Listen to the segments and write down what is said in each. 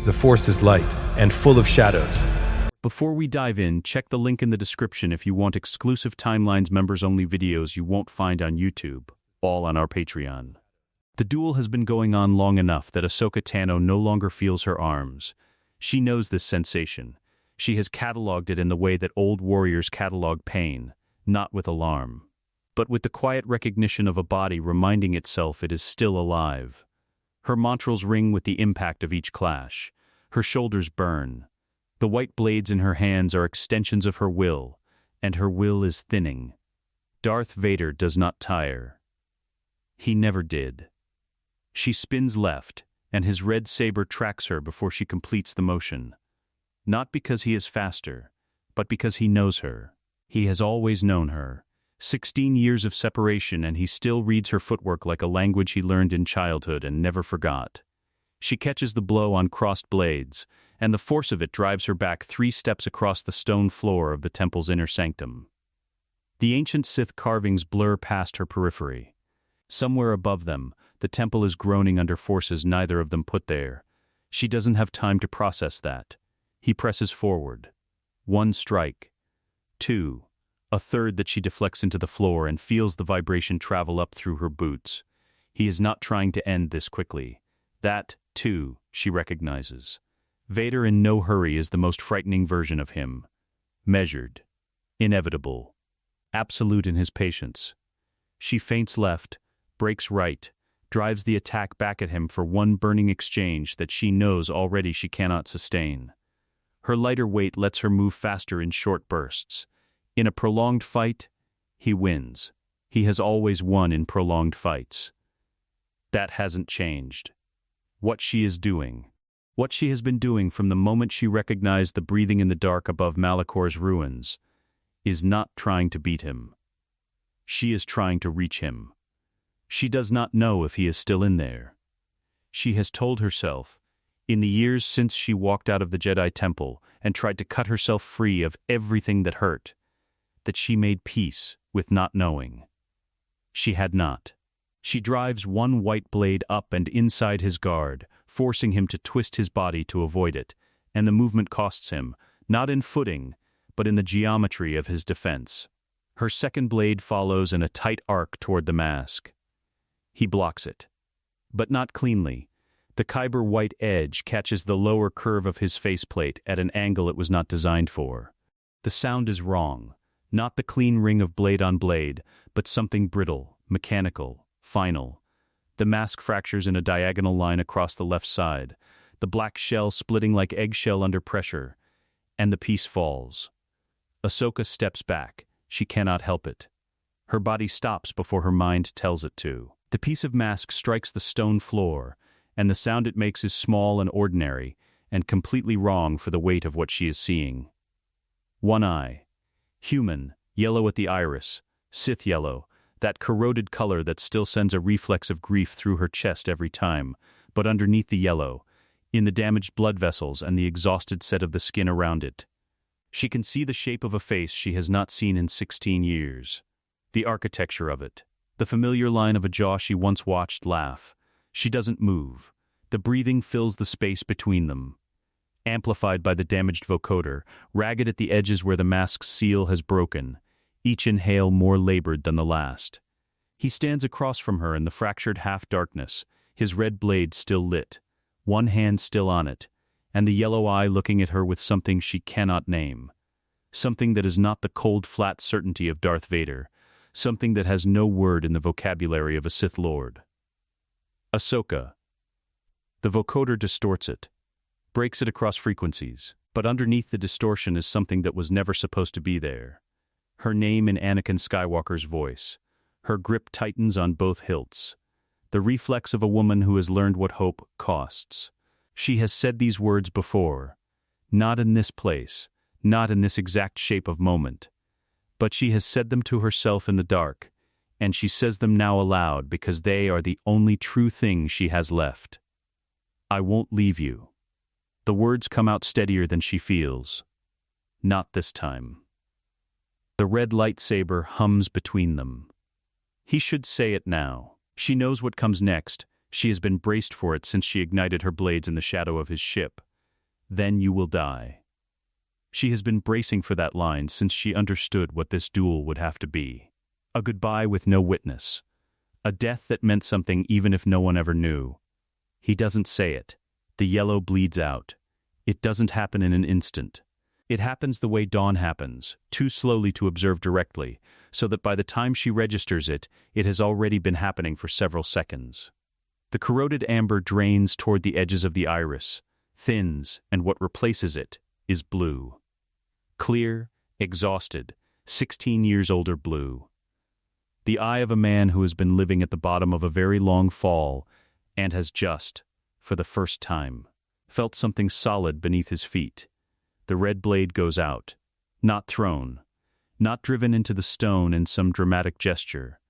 The Force is light and full of shadows. Before we dive in, check the link in the description if you want exclusive Timelines members-only videos you won't find on YouTube, all on our Patreon. The duel has been going on long enough that Ahsoka Tano no longer feels her arms. She knows this sensation. She has cataloged it in the way that old warriors catalog pain, not with alarm, but with the quiet recognition of a body reminding itself it is still alive. Her mantrals ring with the impact of each clash. Her shoulders burn. The white blades in her hands are extensions of her will, and her will is thinning. Darth Vader does not tire. He never did. She spins left, and his red saber tracks her before she completes the motion. Not because he is faster, but because he knows her. He has always known her. 16 years of separation, and he still reads her footwork like a language he learned in childhood and never forgot. She catches the blow on crossed blades, and the force of it drives her back 3 steps across the stone floor of the temple's inner sanctum. The ancient Sith carvings blur past her periphery. Somewhere above them, the temple is groaning under forces neither of them put there. She doesn't have time to process that. He presses forward. 1 strike. 2. A third that she deflects into the floor and feels the vibration travel up through her boots. He is not trying to end this quickly. That, too, she recognizes. Vader in no hurry is the most frightening version of him. Measured. Inevitable. Absolute in his patience. She feints left, breaks right, drives the attack back at him for one burning exchange that she knows already she cannot sustain. Her lighter weight lets her move faster in short bursts. In a prolonged fight, he wins. He has always won in prolonged fights. That hasn't changed. What she is doing. What she has been doing from the moment she recognized the breathing in the dark above Malakor's ruins, is not trying to beat him. She is trying to reach him. She does not know if he is still in there. She has told herself, in the years since she walked out of the Jedi Temple and tried to cut herself free of everything that hurt, that she made peace with not knowing. She had not. She drives one white blade up and inside his guard, forcing him to twist his body to avoid it, and the movement costs him, not in footing, but in the geometry of his defense. Her second blade follows in a tight arc toward the mask. He blocks it. But not cleanly. The kyber white edge catches the lower curve of his faceplate at an angle it was not designed for. The sound is wrong. Not the clean ring of blade on blade, but something brittle, mechanical, final. The mask fractures in a diagonal line across the left side, the black shell splitting like eggshell under pressure, and the piece falls. Ahsoka steps back. She cannot help it. Her body stops before her mind tells it to. The piece of mask strikes the stone floor, and the sound it makes is small and ordinary, and completely wrong for the weight of what she is seeing. One eye. Human, yellow at the iris, Sith yellow, that corroded color that still sends a reflex of grief through her chest every time, but underneath the yellow, in the damaged blood vessels and the exhausted set of the skin around it. She can see the shape of a face she has not seen in 16 years. The architecture of it. The familiar line of a jaw she once watched laugh. She doesn't move. The breathing fills the space between them. Amplified by the damaged vocoder, ragged at the edges where the mask's seal has broken, each inhale more labored than the last. He stands across from her in the fractured half-darkness, his red blade still lit, one hand still on it, and the yellow eye looking at her with something she cannot name. Something that is not the cold, flat certainty of Darth Vader, something that has no word in the vocabulary of a Sith Lord. Ahsoka. The vocoder distorts it, breaks it across frequencies, but underneath the distortion is something that was never supposed to be there. Her name in Anakin Skywalker's voice. Her grip tightens on both hilts. The reflex of a woman who has learned what hope costs. She has said these words before. Not in this place, not in this exact shape of moment. But she has said them to herself in the dark, and she says them now aloud because they are the only true thing she has left. I won't leave you. The words come out steadier than she feels. Not this time. The red lightsaber hums between them. He should say it now. She knows what comes next. She has been braced for it since she ignited her blades in the shadow of his ship. Then you will die. She has been bracing for that line since she understood what this duel would have to be. A goodbye with no witness. A death that meant something even if no one ever knew. He doesn't say it. The yellow bleeds out. It doesn't happen in an instant. It happens the way dawn happens, too slowly to observe directly, so that by the time she registers it, it has already been happening for several seconds. The corroded amber drains toward the edges of the iris, thins, and what replaces it is blue. Clear, exhausted, 16 years older blue. The eye of a man who has been living at the bottom of a very long fall and has just, for the first time, felt something solid beneath his feet. The red blade goes out, not thrown, not driven into the stone in some dramatic gesture.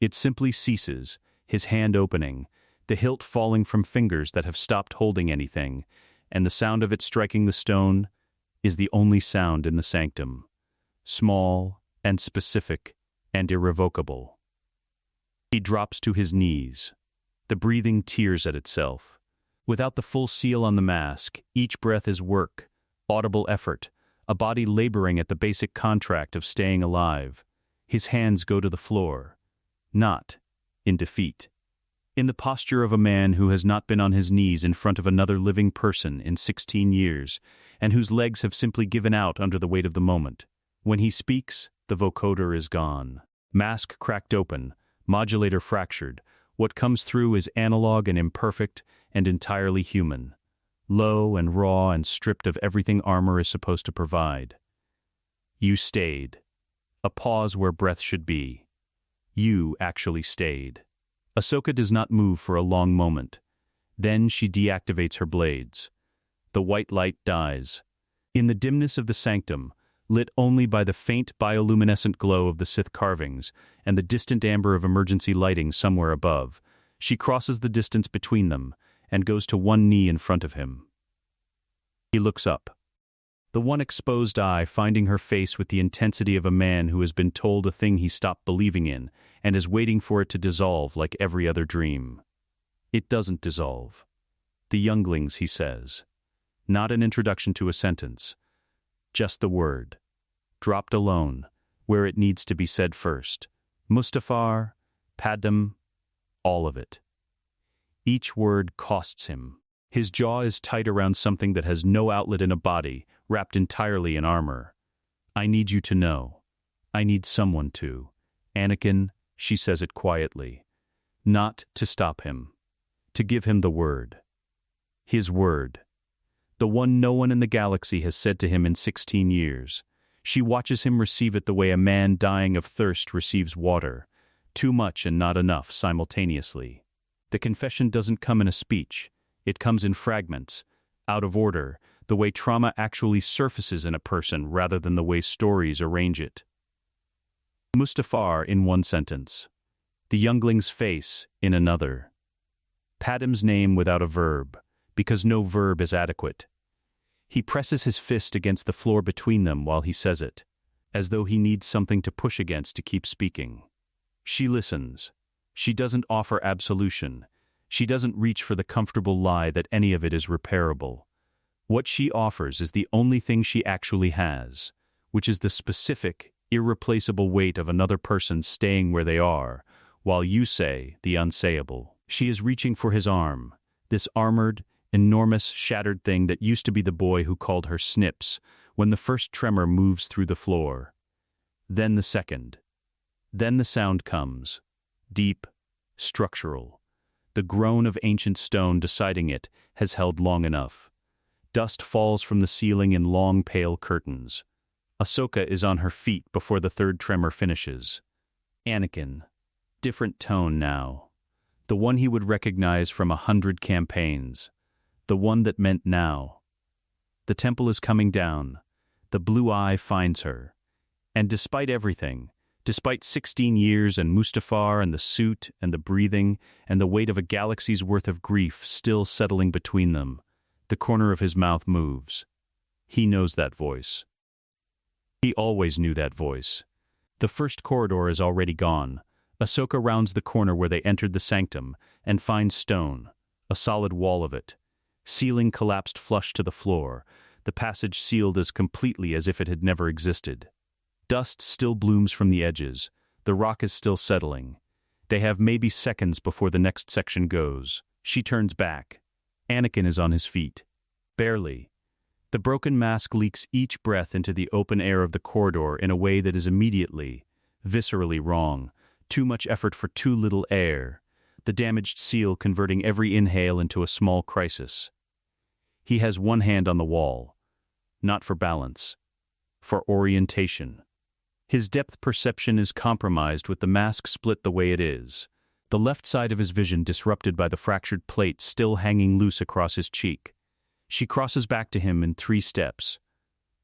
It simply ceases, his hand opening, the hilt falling from fingers that have stopped holding anything, and the sound of it striking the stone is the only sound in the sanctum, small and specific and irrevocable. He drops to his knees. The breathing tears at itself. Without the full seal on the mask, each breath is work, audible effort, a body laboring at the basic contract of staying alive. His hands go to the floor, not in defeat. In the posture of a man who has not been on his knees in front of another living person in 16 years, and whose legs have simply given out under the weight of the moment. When he speaks, the vocoder is gone. Mask cracked open, modulator fractured. What comes through is analog and imperfect and entirely human. Low and raw and stripped of everything armor is supposed to provide. You stayed. A pause where breath should be. You actually stayed. Ahsoka does not move for a long moment. Then she deactivates her blades. The white light dies. In the dimness of the sanctum, lit only by the faint bioluminescent glow of the Sith carvings and the distant amber of emergency lighting somewhere above, she crosses the distance between them and goes to one knee in front of him. He looks up. The one exposed eye finding her face with the intensity of a man who has been told a thing he stopped believing in and is waiting for it to dissolve like every other dream. It doesn't dissolve. The younglings, he says. Not an introduction to a sentence. Just the word. Dropped alone, where it needs to be said first. Mustafar, Padam, all of it. Each word costs him. His jaw is tight around something that has no outlet in a body, wrapped entirely in armor. I need you to know. I need someone to. Anakin, she says it quietly. Not to stop him. To give him the word. His word. The one no one in the galaxy has said to him in 16 years. She watches him receive it the way a man dying of thirst receives water. Too much and not enough simultaneously. The confession doesn't come in a speech. It comes in fragments, out of order, the way trauma actually surfaces in a person rather than the way stories arrange it. Mustafar in one sentence. The youngling's face in another. Padam's name without a verb, because no verb is adequate. He presses his fist against the floor between them while he says it, as though he needs something to push against to keep speaking. She listens. She doesn't offer absolution. She doesn't reach for the comfortable lie that any of it is repairable. What she offers is the only thing she actually has, which is the specific, irreplaceable weight of another person staying where they are, while you say the unsayable. She is reaching for his arm, this armored, enormous, shattered thing that used to be the boy who called her Snips, when the first tremor moves through the floor. Then the second. Then the sound comes. Deep, structural. The groan of ancient stone deciding it has held long enough. Dust falls from the ceiling in long pale curtains. Ahsoka is on her feet before the third tremor finishes. Anakin. Different tone now. The one he would recognize from 100 campaigns. The one that meant now. The temple is coming down. The blue eye finds her. And despite everything, despite 16 years and Mustafar and the suit and the breathing and the weight of a galaxy's worth of grief still settling between them, the corner of his mouth moves. He knows that voice. He always knew that voice. The first corridor is already gone. Ahsoka rounds the corner where they entered the sanctum and finds stone, a solid wall of it. Ceiling collapsed flush to the floor, the passage sealed as completely as if it had never existed. Dust still blooms from the edges. The rock is still settling. They have maybe seconds before the next section goes. She turns back. Anakin is on his feet. Barely. The broken mask leaks each breath into the open air of the corridor in a way that is immediately, viscerally wrong. Too much effort for too little air. The damaged seal converting every inhale into a small crisis. He has one hand on the wall. Not for balance. For orientation. His depth perception is compromised with the mask split the way it is. The left side of his vision disrupted by the fractured plate still hanging loose across his cheek. She crosses back to him in 3 steps.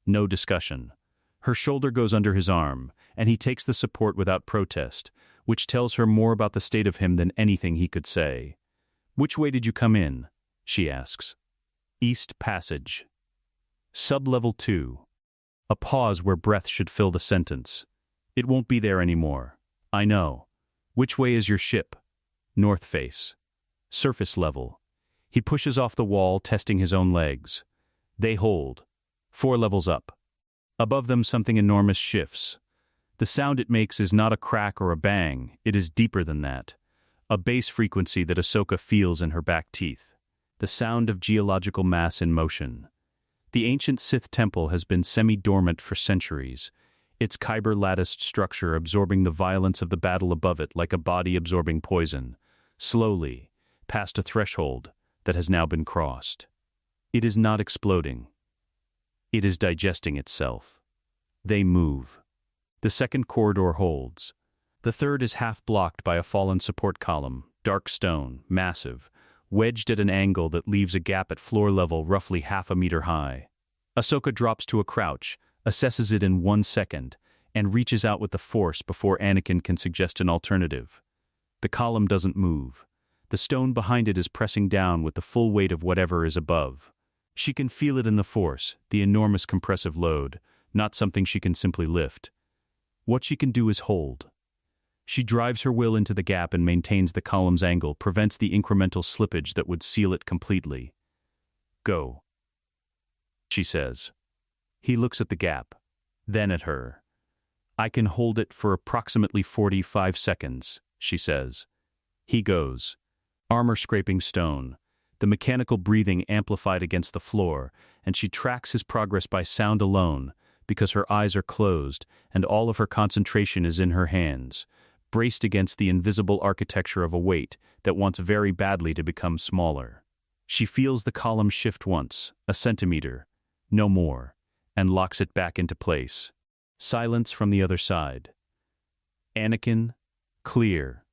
No discussion. Her shoulder goes under his arm, and he takes the support without protest, which tells her more about the state of him than anything he could say. "Which way did you come in?" she asks. "East Passage." Sub-level 2. A pause where breath should fill the sentence. "It won't be there anymore. I know. Which way is your ship?" "North face." Surface level. He pushes off the wall, testing his own legs. They hold. 4 levels up. Above them something enormous shifts. The sound it makes is not a crack or a bang, it is deeper than that. A bass frequency that Ahsoka feels in her back teeth. The sound of geological mass in motion. The ancient Sith temple has been semi-dormant for centuries, its kyber-latticed structure absorbing the violence of the battle above it like a body absorbing poison, slowly, past a threshold that has now been crossed. It is not exploding. It is digesting itself. They move. The second corridor holds. The third is half blocked by a fallen support column, dark stone, massive, wedged at an angle that leaves a gap at floor level roughly half a meter high. Ahsoka drops to a crouch, assesses it in 1 second, and reaches out with the Force before Anakin can suggest an alternative. The column doesn't move. The stone behind it is pressing down with the full weight of whatever is above. She can feel it in the Force, the enormous compressive load, not something she can simply lift. What she can do is hold. She drives her will into the gap and maintains the column's angle, prevents the incremental slippage that would seal it completely. "Go," she says. He looks at the gap, then at her. "I can hold it for approximately 45 seconds, she says. He goes. Armor scraping stone, the mechanical breathing amplified against the floor, and she tracks his progress by sound alone, because her eyes are closed and all of her concentration is in her hands, braced against the invisible architecture of a weight that wants very badly to become smaller. She feels the column shift once, a centimeter, no more, and locks it back into place. Silence from the other side. Anakin, clear.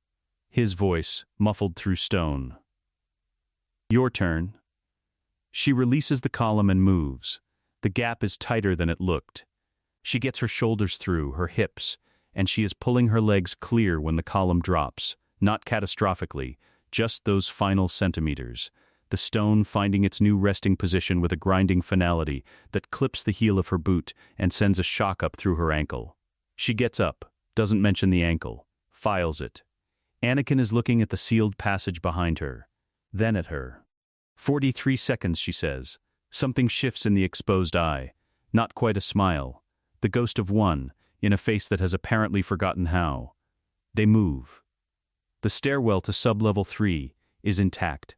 His voice, muffled through stone. "Your turn." She releases the column and moves. The gap is tighter than it looked. She gets her shoulders through, her hips, and she is pulling her legs clear when the column drops, not catastrophically, just those final centimeters, the stone finding its new resting position with a grinding finality that clips the heel of her boot and sends a shock up through her ankle. She gets up, doesn't mention the ankle, files it. Anakin is looking at the sealed passage behind her, then at her. 43 seconds, she says. Something shifts in the exposed eye. Not quite a smile. The ghost of one, in a face that has apparently forgotten how. They move. The stairwell to sub-level 3 is intact.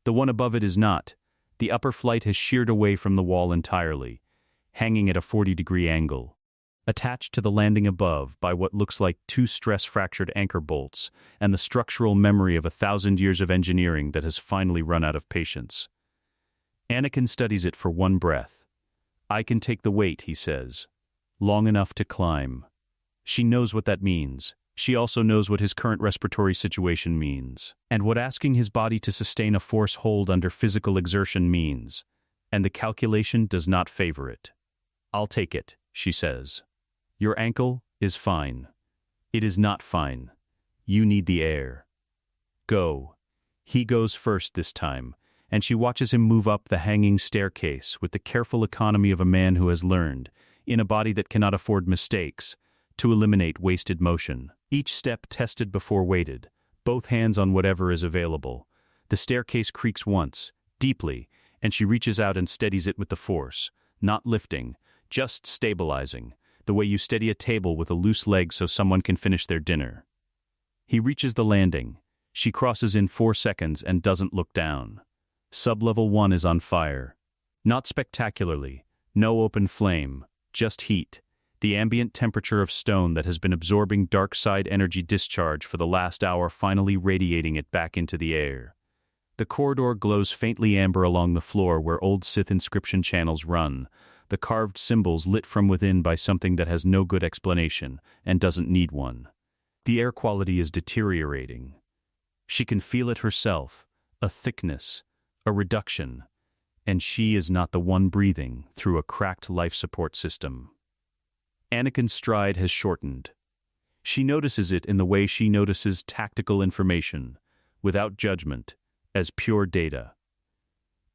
The one above it is not. The upper flight has sheared away from the wall entirely, hanging at a 40-degree angle. Attached to the landing above by what looks like 2 stress-fractured anchor bolts and the structural memory of 1,000 years of engineering that has finally run out of patience. Anakin studies it for one breath. "I can take the weight," he says. "Long enough to climb." She knows what that means. She also knows what his current respiratory situation means, and what asking his body to sustain a force hold under physical exertion means, and the calculation does not favor it. "I'll take it," she says. "Your ankle is fine. It is not fine. You need the air. Go." He goes first this time, and she watches him move up the hanging staircase with the careful economy of a man who has learned, in a body that cannot afford mistakes, to eliminate wasted motion. Each step tested before weighted, both hands on whatever is available. The staircase creaks once, deeply, and she reaches out and steadies it with the force, not lifting, just stabilizing, the way you steady a table with a loose leg so someone can finish their dinner. He reaches the landing. She crosses in 4 seconds and doesn't look down. Sub-level 1 is on fire. Not spectacularly, no open flame, just heat, the ambient temperature of stone that has been absorbing dark side energy discharge for the last hour finally radiating it back into the air. The corridor glows faintly amber along the floor where old Sith inscription channels run, the carved symbols lit from within by something that has no good explanation and doesn't need one. The air quality is deteriorating. She can feel it herself, a thickness, a reduction, and she is not the one breathing through a cracked life support system. Anakin's stride has shortened. She notices it in the way she notices tactical information, without judgment, as pure data.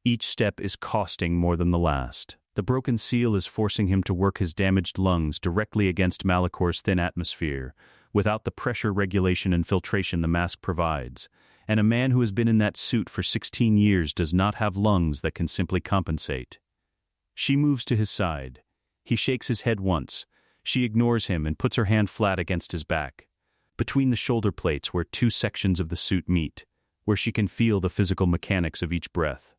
Each step is costing more than the last. The broken seal is forcing him to work his damaged lungs directly against Malachor's thin atmosphere, without the pressure regulation and filtration the mask provides, and a man who has been in that suit for 16 years does not have lungs that can simply compensate. She moves to his side. He shakes his head once. She ignores him and puts her hand flat against his back, between the shoulder plates where 2 sections of the suit meet, where she can feel the physical mechanics of each breath.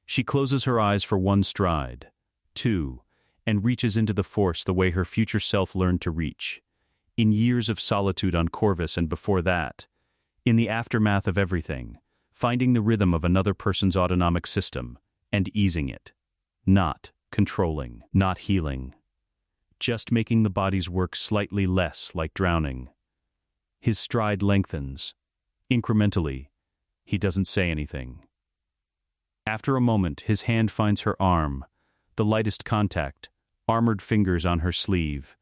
She closes her eyes for 1 stride, 2, and reaches into the Force the way her future self learned to reach. In years of solitude on Corvus and before that, in the aftermath of everything, finding the rhythm of another person's autonomic system, and easing it. Not controlling, not healing. Just making the body's work slightly less like drowning. His stride lengthens. Incrementally, he doesn't say anything. After a moment, his hand finds her arm, the lightest contact, armored fingers on her sleeve,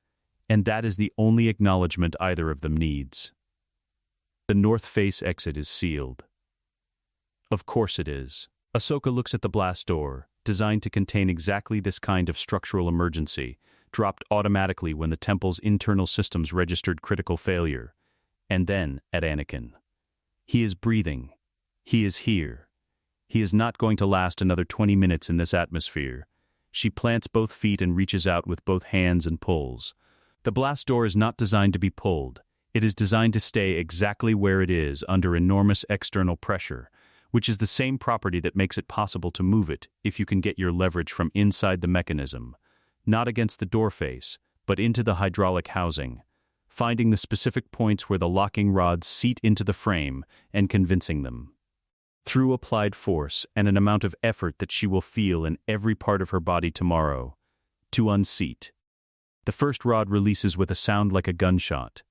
and that is the only acknowledgement either of them needs. The north face exit is sealed. Of course it is. Ahsoka looks at the blast door, designed to contain exactly this kind of structural emergency, dropped automatically when the temple's internal systems registered critical failure, and then at Anakin. He is breathing. He is here. He is not going to last another 20 minutes in this atmosphere. She plants both feet and reaches out with both hands and pulls. The blast door is not designed to be pulled. It is designed to stay exactly where it is under enormous external pressure, which is the same property that makes it possible to move it if you can get your leverage from inside the mechanism, not against the door face, but into the hydraulic housing, finding the specific points where the locking rods seat into the frame and convincing them. Through applied force and an amount of effort that she will feel in every part of her body tomorrow, to unseat. The first rod releases with a sound like a gunshot.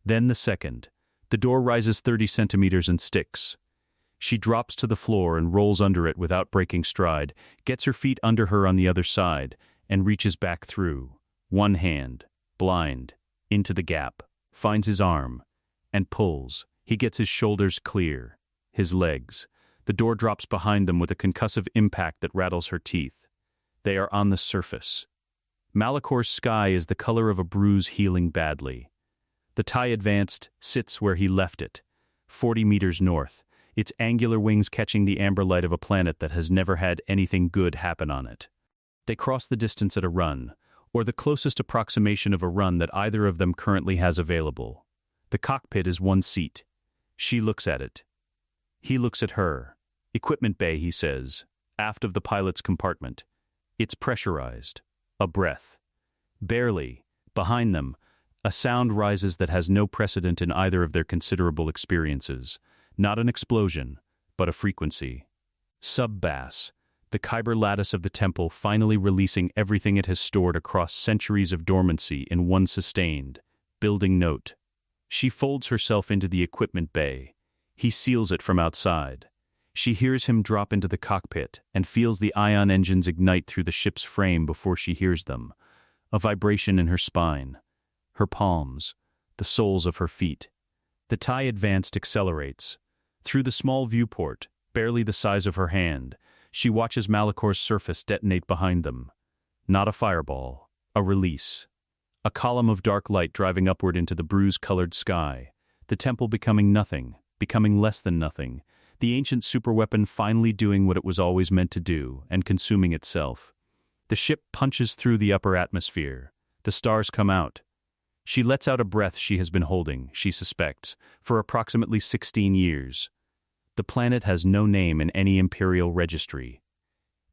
Then the second. The door rises 30 centimeters and sticks. She drops to the floor and rolls under it without breaking stride, gets her feet under her on the other side, and reaches back through, one hand, blind, into the gap, finds his arm, and pulls. He gets his shoulders clear, his legs. The door drops behind them with a concussive impact that rattles her teeth. They are on the surface. Malachor's sky is the color of a bruise healing badly. The TIE Advanced sits where he left it, 40 meters north, its angular wings catching the amber light of a planet that has never had anything good happen on it. They cross the distance at a run, or the closest approximation of a run that either of them currently has available. The cockpit is 1 seat. She looks at it. He looks at her. Equipment bay, he says, aft of the pilot's compartment. It's pressurized. A breath. Barely. Behind them, a sound rises that has no precedent in either of their considerable experiences. Not an explosion, but a frequency. Sub-bass. The Kyber lattice of the temple finally releasing everything it has stored across centuries of dormancy in one sustained, building note. She folds herself into the equipment bay. He seals it from outside. She hears him drop into the cockpit and feels the ion engines ignite through the ship's frame before she hears them. A vibration in her spine, her palms, the soles of her feet. The TIE Advanced accelerates. Through the small viewport, barely the size of her hand, she watches Malachor's surface detonate behind them. Not a fireball, a release. A column of dark light driving upward into the bruise-colored sky. The temple becoming nothing, becoming less than nothing. The ancient superweapon finally doing what it was always meant to do and consuming itself. The ship punches through the upper atmosphere. The stars come out. She lets out a breath she has been holding, she suspects, for approximately 16 years. The planet has no name in any Imperial registry.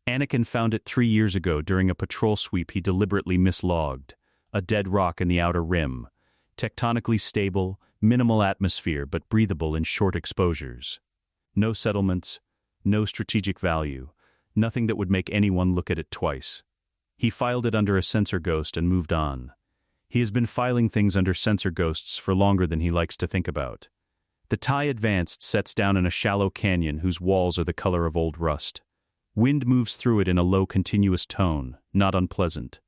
Anakin found it 3 years ago during a patrol sweep he deliberately mislogged. A dead rock in the outer rim. Tectonically stable, minimal atmosphere but breathable in short exposures. No settlements, no strategic value, nothing that would make anyone look at it twice. He filed it under a sensor ghost and moved on. He has been filing things under sensor ghosts for longer than he likes to think about. The TIE Advanced sets down in a shallow canyon whose walls are the color of old rust. Wind moves through it in a low continuous tone, not unpleasant.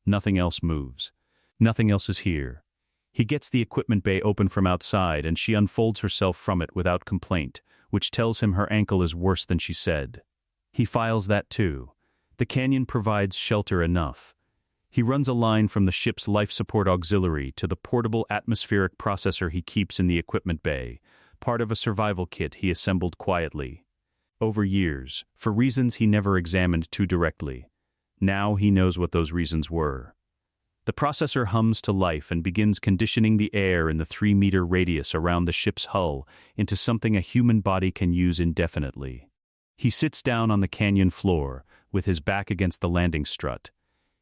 Nothing else moves. Nothing else is here. He gets the equipment bay open from outside and she unfolds herself from it without complaint, which tells him her ankle is worse than she said. He files that too. The canyon provides shelter enough. He runs a line from the ship's life support auxiliary to the portable atmospheric processor he keeps in the equipment bay, part of a survival kit he assembled quietly. Over years, for reasons he never examined too directly. Now he knows what those reasons were. The processor hums to life and begins conditioning the air in the 3-meter radius around the ship's hull into something a human body can use indefinitely. He sits down on the canyon floor, with his back against the landing strut.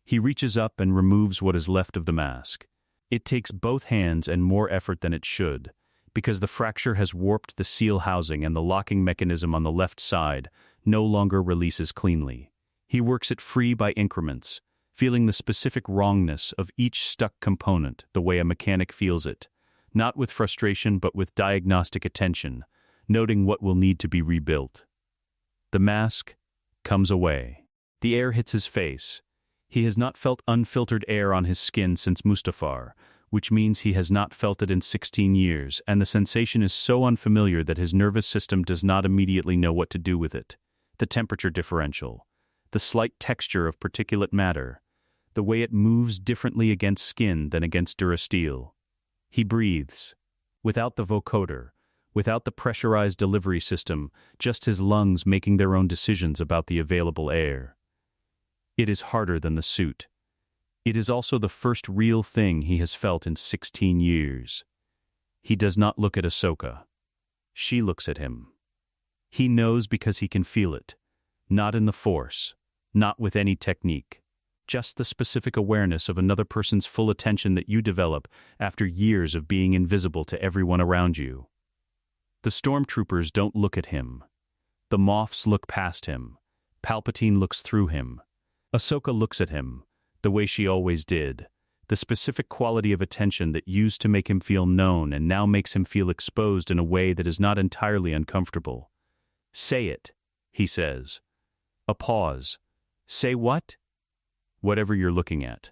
He reaches up and removes what is left of the mask. It takes both hands and more effort than it should, because the fracture has warped the seal housing and the locking mechanism on the left side no longer releases cleanly. He works it free by increments, feeling the specific wrongness of each stuck component the way a mechanic feels it, not with frustration but with diagnostic attention, noting what will need to be rebuilt. The mask comes away. The air hits his face. He has not felt unfiltered air on his skin since Mustafar, which means he has not felt it in 16 years, and the sensation is so unfamiliar that his nervous system does not immediately know what to do with it. The temperature differential, the slight texture of particulate matter, the way it moves differently against skin than against durasteel. He breathes, without the vocoder, without the pressurized delivery system, just his lungs making their own decisions about the available air. It is harder than the suit. It is also the first real thing he has felt in 16 years. He does not look at Ahsoka. She looks at him. He knows because he can feel it. Not in the Force, not with any technique. Just the specific awareness of another person's full attention that you develop after years of being invisible to everyone around you. The stormtroopers don't look at him. The Moffs look past him. Palpatine looks through him. Ahsoka looks at him, the way she always did, the specific quality of attention that used to make him feel known and now makes him feel exposed in a way that is not entirely uncomfortable. "Say it," he says. A pause. "Say what?" "Whatever you're looking at."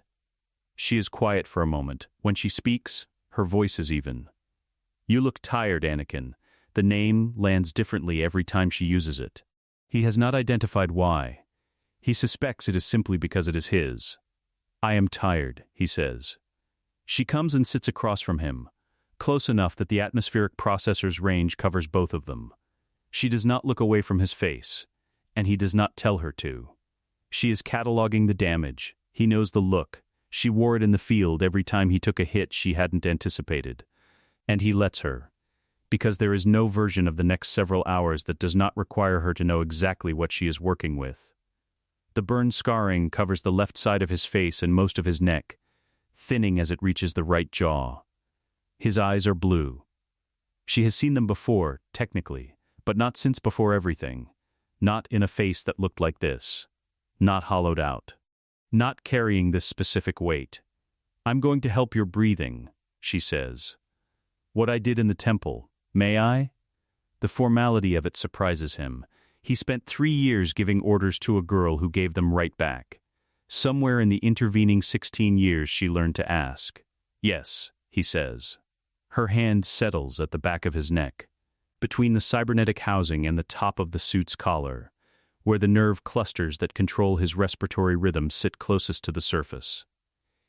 She is quiet for a moment. When she speaks, her voice is even. "You look tired, Anakin." The name lands differently every time she uses it. He has not identified why. He suspects it is simply because it is his. "I am tired," he says. She comes and sits across from him, close enough that the atmospheric processor's range covers both of them. She does not look away from his face, and he does not tell her to. She is cataloging the damage. He knows the look. She wore it in the field every time he took a hit she hadn't anticipated. And he lets her, because there is no version of the next several hours that does not require her to know exactly what she is working with. The burn scarring covers the left side of his face and most of his neck, thinning as it reaches the right jaw. His eyes are blue. She has seen them before, technically, but not since before everything. Not in a face that looked like this. Not hollowed out. Not carrying this specific weight. "I'm going to help your breathing," she says. "What I did in the temple, may I?" The formality of it surprises him. He spent 3 years giving orders to a girl who gave them right back. Somewhere in the intervening 16 years she learned to ask. "Yes," he says. Her hand settles at the back of his neck, between the cybernetic housing and the top of the suit's collar, where the nerve clusters that control his respiratory rhythm sit closest to the surface.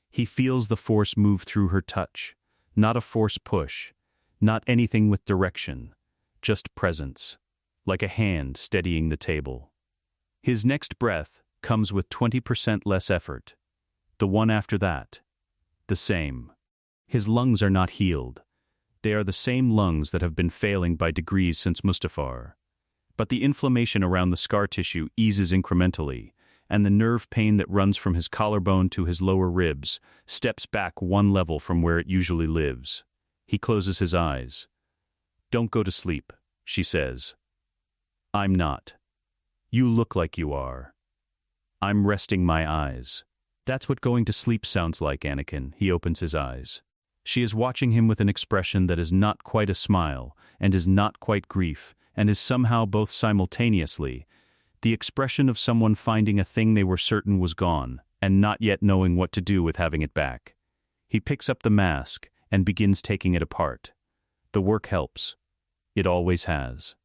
He feels the force move through her touch, not a force push, not anything with direction, just presence. like a hand steadying the table. His next breath comes with 20% less effort. The one after that, the same. His lungs are not healed. They are the same lungs that have been failing by degrees since Mustafar. But the inflammation around the scar tissue eases incrementally, and the nerve pain that runs from his collarbone to his lower ribs steps back one level from where it usually lives. He closes his eyes. "Don't go to sleep," she says. "I'm not. You look like you are." "I'm resting my eyes." "That's what going to sleep sounds like, Anakin." He opens his eyes. She is watching him with an expression that is not quite a smile, and is not quite grief, and is somehow both simultaneously, the expression of someone finding a thing they were certain was gone, and not yet knowing what to do with having it back. He picks up the mask, and begins taking it apart. The work helps. It always has.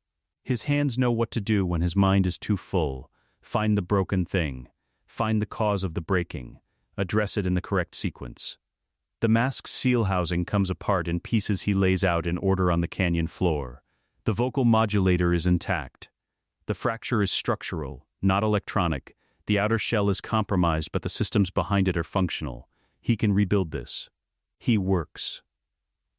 His hands know what to do when his mind is too full. Find the broken thing. Find the cause of the breaking. Address it in the correct sequence. The mask's seal housing comes apart in pieces he lays out in order on the canyon floor. The vocal modulator is intact. The fracture is structural, not electronic. The outer shell is compromised, but the systems behind it are functional. He can rebuild this. He works.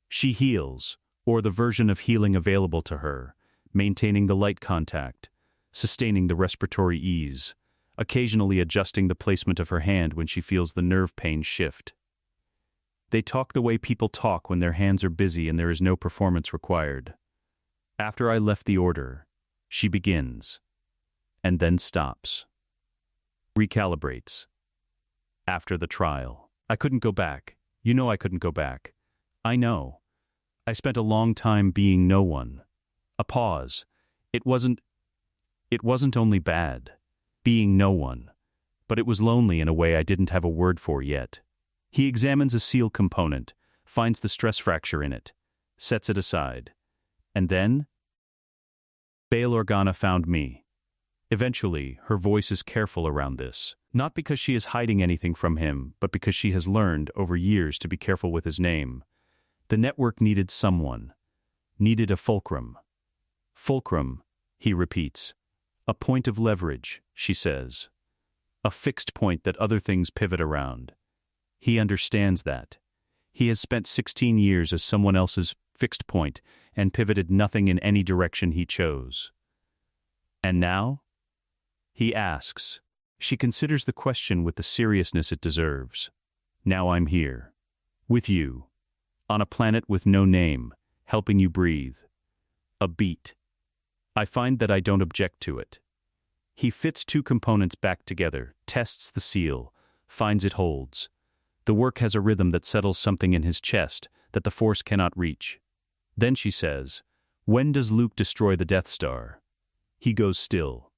She heals, or the version of healing available to her, maintaining the light contact, sustaining the respiratory ease, occasionally adjusting the placement of her hand when she feels the nerve pain shift. They talk the way people talk when their hands are busy and there is no performance required. After I left the order, she begins, and then stops. Recalibrates. After the trial. I couldn't go back. You know I couldn't go back. I know. I spent a long time being no one. A pause. It wasn't only bad, being no one, but it was lonely in a way I didn't have a word for yet. He examines a seal component, finds the stress fracture in it, sets it aside. And then? Bail Organa found me. Eventually, her voice is careful around this, not because she is hiding anything from him, but because she has learned over years to be careful with his name. The network needed someone. Needed a fulcrum. Fulcrum, he repeats. A point of leverage, she says. A fixed point that other things pivot around. He understands that. He has spent 16 years as someone else's fixed point and pivoted nothing in any direction he chose. And now? He asks. She considers the question with the seriousness it deserves. Now I'm here. With you. On a planet with no name, helping you breathe. A beat. I find that I don't object to it. He fits two components back together, tests the seal, finds it holds. The work has a rhythm that settles something in his chest that the Force cannot reach. Then she says, "When does Luke destroy the Death Star?" He goes still.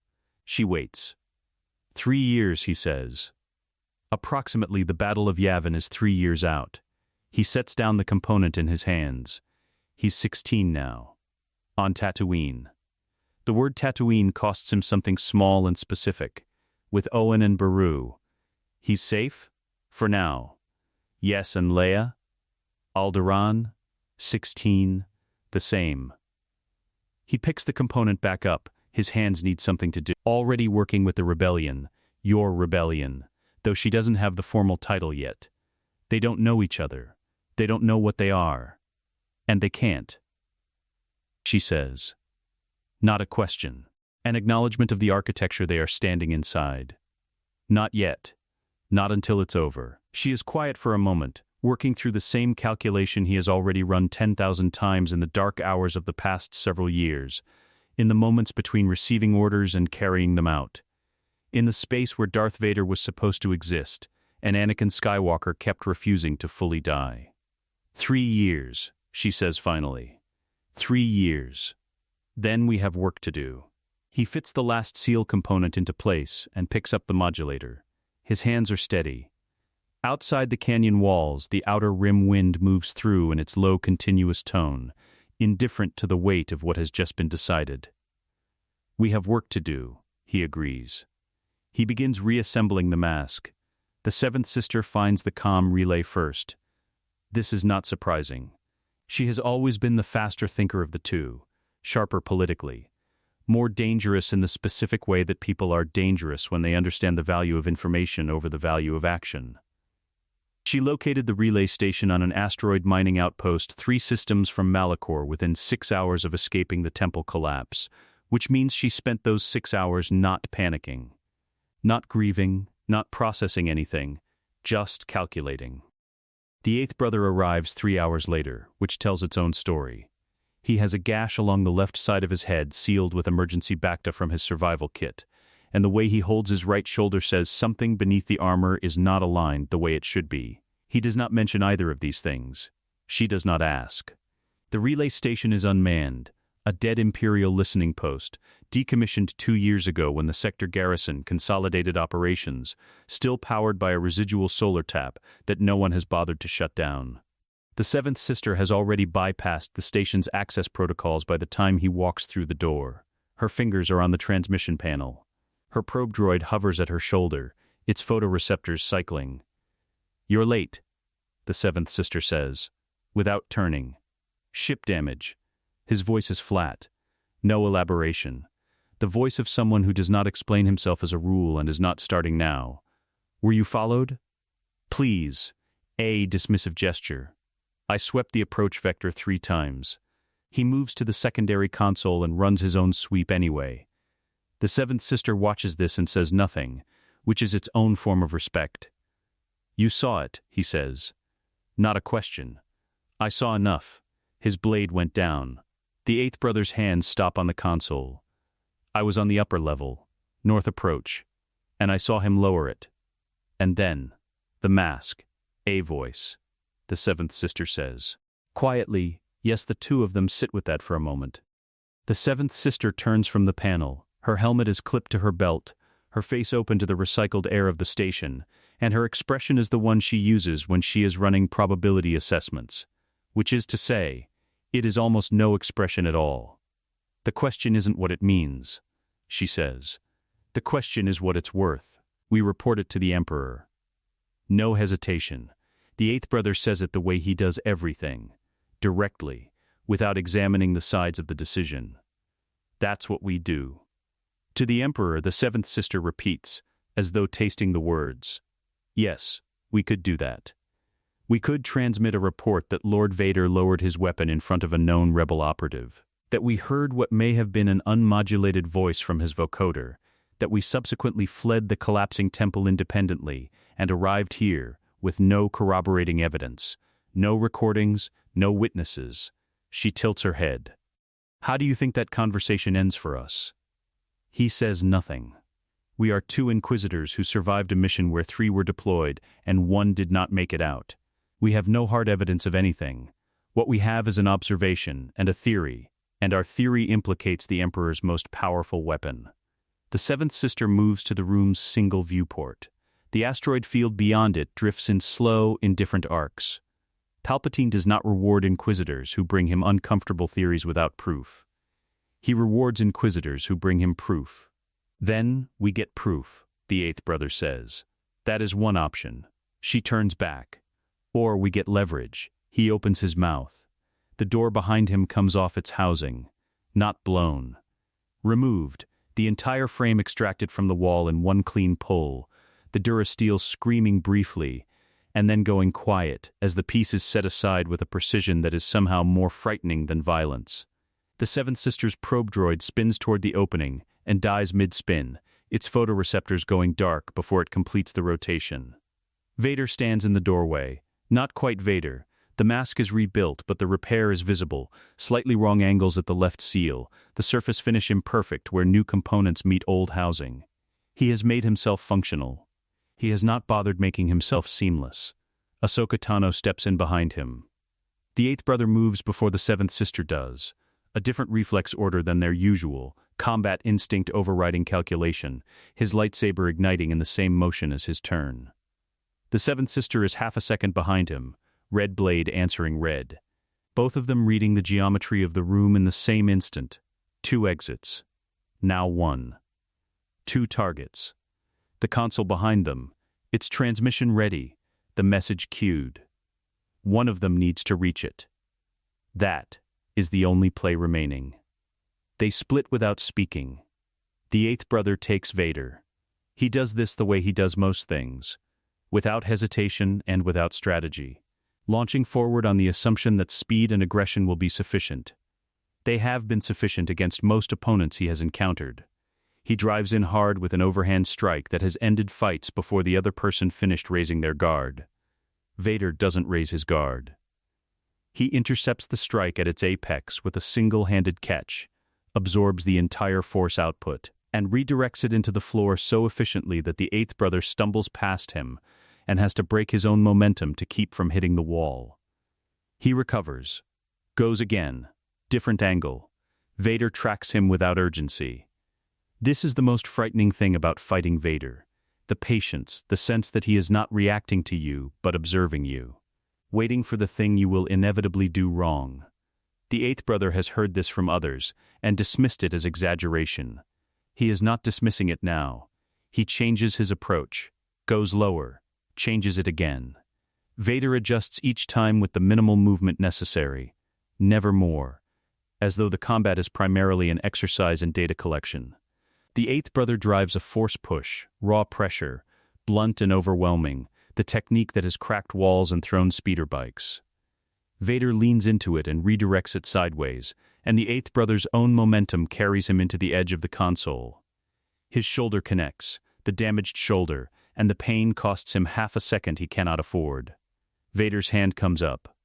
She waits. 3 years, he says. Approximately the Battle of Yavin is 3 years out. He sets down the component in his hands. He's 16 now. On Tatooine. The word Tatooine costs him something small and specific. With Owen and Beru. He's safe? For now. Yes, and Leia? Alderaan? 16. The same. He picks the component back up. His hands need something to do. Already working with the rebellion. Your rebellion. Though she doesn't have the formal title yet. They don't know each other. They don't know what they are. And they can't. She says. Not a question. An acknowledgement of the architecture they are standing inside. Not yet. Not until it's over. She is quiet for a moment, working through the same calculation he has already run 10,000 times in the dark hours of the past several years, in the moments between receiving orders and carrying them out. In the space where Darth Vader was supposed to exist, and Anakin Skywalker kept refusing to fully die. 3 years, she says finally. 3 years. Then we have work to do. He fits the last seal component into place and picks up the modulator. His hands are steady. Outside the canyon walls, the outer rim wind moves through in its low continuous tone, indifferent to the weight of what has just been decided. We have work to do, he agrees. He begins reassembling the mask. The seventh sister finds the comm relay first. This is not surprising. She has always been the faster thinker of the two, sharper politically. More dangerous in the specific way that people are dangerous when they understand the value of information over the value of action. She located the relay station on an asteroid mining outpost 3 systems from Malachor within 6 hours of escaping the temple collapse, which means she spent those 6 hours not panicking, not grieving, not processing anything, just calculating. The 8th brother arrives 3 hours later, which tells its own story. He has a gash along the left side of his head sealed with emergency bacta from his survival kit, and the way he holds his right shoulder says something beneath the armor is not aligned the way it should be. He does not mention either of these things. She does not ask. The relay station is unmanned, a dead Imperial listening post, decommissioned 2 years ago when the sector garrison consolidated operations, still powered by a residual solar tap that no one has bothered to shut down. The 7th sister has already bypassed the station's access protocols by the time he walks through the door. Her fingers are on the transmission panel. Her probe droid hovers at her shoulder, its photoreceptors cycling. "You're late," the 7th sister says, without turning. "Ship damage." His voice is flat. No elaboration. The voice of someone who does not explain himself as a rule and is not starting now. "Were you followed?" "Please." A dismissive gesture. "I swept the approach vector 3 times. He moves to the secondary console and runs his own sweep anyway. The 7th sister watches this and says nothing, which is its own form of respect. "You saw it," he says. Not a question. "I saw enough." His blade went down. The 8th brother's hands stop on the console. "I was on the upper level, north approach, and I saw him lower it. And then, the mask, a voice," the 7th sister says. Quietly, yes, the 2 of them sit with that for a moment. The 7th sister turns from the panel. Her helmet is clipped to her belt, her face open to the recycled air of the station, and her expression is the one she uses when she is running probability assessments, which is to say, it is almost no expression at all. "The question isn't what it means," she says. "The question is what it's worth. We report it to the Emperor." No hesitation. The 8th brother says it the way he does everything, directly, without examining the sides of the decision. "That's what we do." To the Emperor, the 7th sister repeats, as though tasting the words. "Yes, we could do that. We could transmit a report that Lord Vader lowered his weapon in front of a known rebel operative, that we heard what may have been an unmodulated voice from his vocoder, that we subsequently fled the collapsing temple independently and arrived here with no corroborating evidence, no recordings, no witnesses." She tilts her head. "How do you think that conversation ends for us?" He says nothing. "We are 2 Inquisitors who survived a mission where 3 were deployed and 1 did not make it out. We have no hard evidence of anything. What we have is an observation and a theory, and our theory implicates the Emperor's most powerful weapon." The 7th sister moves to the room's single viewport. The asteroid field beyond it drifts in slow, indifferent arcs. Palpatine does not reward Inquisitors who bring him uncomfortable theories without proof. He rewards Inquisitors who bring him proof. "Then we get proof," the 8th brother says. "That is one option." She turns back. "Or we get leverage." He opens his mouth. The door behind him comes off its housing. Not blown. Removed, the entire frame extracted from the wall in one clean pull, the durasteel screaming briefly, and then going quiet as the piece is set aside with a precision that is somehow more frightening than violence. The 7th sister's probe droid spins toward the opening and dies mid-spin, its photoreceptors going dark before it completes the rotation. Vader stands in the doorway. Not quite Vader. The mask is rebuilt, but the repair is visible, slightly wrong angles at the left seal, the surface finish imperfect where new components meet old housing. He has made himself functional. He has not bothered making himself seamless. Ahsoka Tano steps in behind him. The 8th brother moves before the 7th sister does. A different reflex order than their usual, combat instinct overriding calculation, his lightsaber igniting in the same motion as his turn. The 7th sister is half a second behind him, red blade answering red. Both of them reading the geometry of the room in the same instant. 2 exits. Now 1. 2 targets. The console behind them, its transmission ready, the message queued. One of them needs to reach it. That is the only play remaining. They split without speaking. The eighth brother takes Vader. He does this the way he does most things, without hesitation and without strategy, launching forward on the assumption that speed and aggression will be sufficient. They have been sufficient against most opponents he has encountered. He drives in hard with an overhand strike that has ended fights before the other person finished raising their guard. Vader doesn't raise his guard. He intercepts the strike at its apex with a single-handed catch, absorbs the entire force output, and redirects it into the floor so efficiently that the eighth brother stumbles past him and has to break his own momentum to keep from hitting the wall. He recovers, goes again, different angle. Vader tracks him without urgency. This is the most frightening thing about fighting Vader. The patience, the sense that he is not reacting to you, but observing you. Waiting for the thing you will inevitably do wrong. The eighth brother has heard this from others, and dismissed it as exaggeration. He is not dismissing it now. He changes his approach, goes lower, changes it again. Vader adjusts each time with the minimal movement necessary, never more, as though the combat is primarily an exercise in data collection. The eighth brother drives a force push, raw pressure, blunt and overwhelming, the technique that has cracked walls and thrown speeder bikes. Vader leans into it and redirects it sideways, and the eighth brother's own momentum carries him into the edge of the console. His shoulder connects, the damaged shoulder, and the pain costs him half a second he cannot afford. Vader's hand comes up.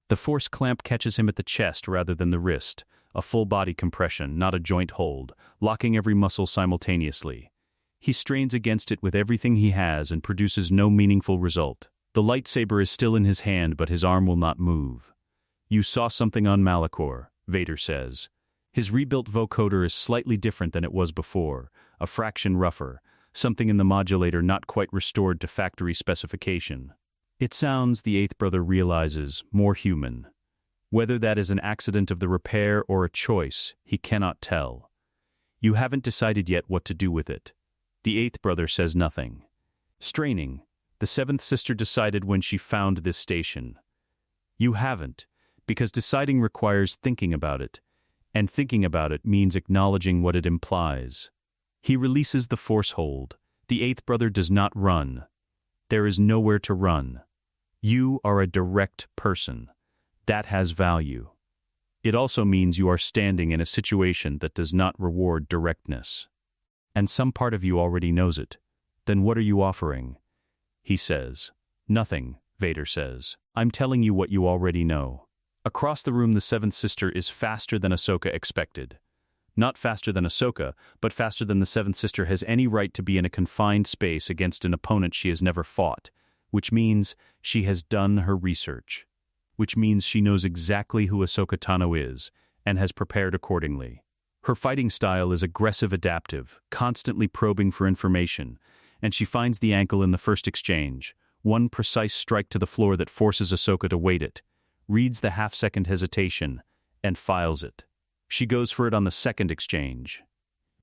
The force clamp catches him at the chest rather than the wrist, a full-body compression, not a joint hold, locking every muscle simultaneously. He strains against it with everything he has and produces no meaningful result. The lightsaber is still in his hand, but his arm will not move. "You saw something on Malachor," Vader says. His rebuilt vocoder is slightly different than it was before, a fraction rougher, something in the modulator not quite restored to factory specification. It sounds, the eighth brother realizes, more human. Whether that is an accident of the repair or a choice, he cannot tell. You haven't decided yet what to do with it. The eighth brother says nothing. Straining, the seventh sister decided when she found this station. You haven't, because deciding requires thinking about it, and thinking about it means acknowledging what it implies. He releases the force hold. The eighth brother does not run. There is nowhere to run. You are a direct person. That has value. It also means you are standing in a situation that does not reward directness. And some part of you already knows it. Then what are you offering? He says. Nothing, Vader says. I'm telling you what you already know. Across the room, the seventh sister is faster than Ahsoka expected. Not faster than Ahsoka, but faster than the seventh sister has any right to be in a confined space against an opponent she has never fought, which means she has done her research. Which means she knows exactly who Ahsoka Tano is, and has prepared accordingly. Her fighting style is aggressive adaptive, constantly probing for information, and she finds the ankle in the first exchange, one precise strike to the floor that forces Ahsoka to wait it, reads the half-second hesitation, and files it. She goes for it on the second exchange.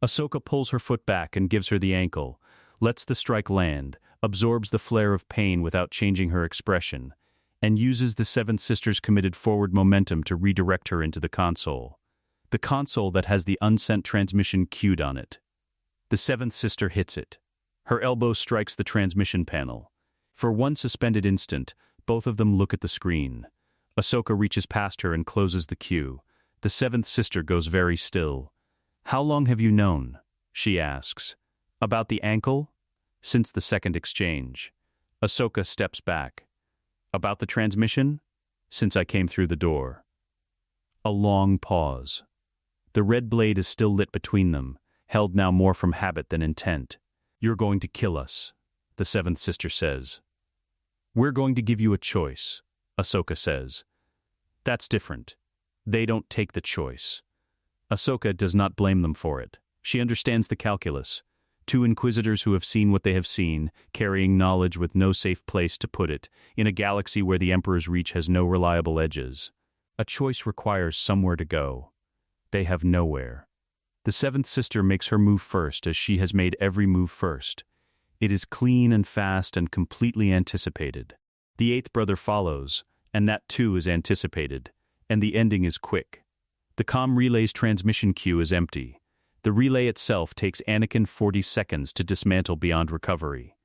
Ahsoka pulls her foot back and gives her the ankle, lets the strike land, absorbs the flare of pain without changing her expression, and uses the seventh sister's committed forward momentum to redirect her into the console. The console that has the unsent transmission cued on it. The seventh sister hits it. Her elbow strikes the transmission panel. For one suspended instant, both of them look at the screen. Ahsoka reaches past her and closes the cue. The seventh sister goes very still. "How long have you known?" she asks. "About the ankle?" "Since the second exchange." Ahsoka steps back. "About the transmission?" "Since I came through the door." A long pause. The red blade is still lit between them, held now more from habit than intent. "You're going to kill us," the seventh sister says. "We're going to give you a choice," Ahsoka says. "That's different. They don't take the choice." Ahsoka does not blame them for it. She understands the calculus. Two inquisitors who have seen what they have seen, carrying knowledge with no safe place to put it, in a galaxy where the Emperor's reach has no reliable edges. A choice requires somewhere to go. They have nowhere. The seventh sister makes her move first, as she has made every move first. It is clean and fast and completely anticipated. The eighth brother follows, and that too is anticipated, and the ending is quick. The comm relay's transmission queue is empty. The relay itself takes Anakin 40 seconds to dismantle beyond recovery.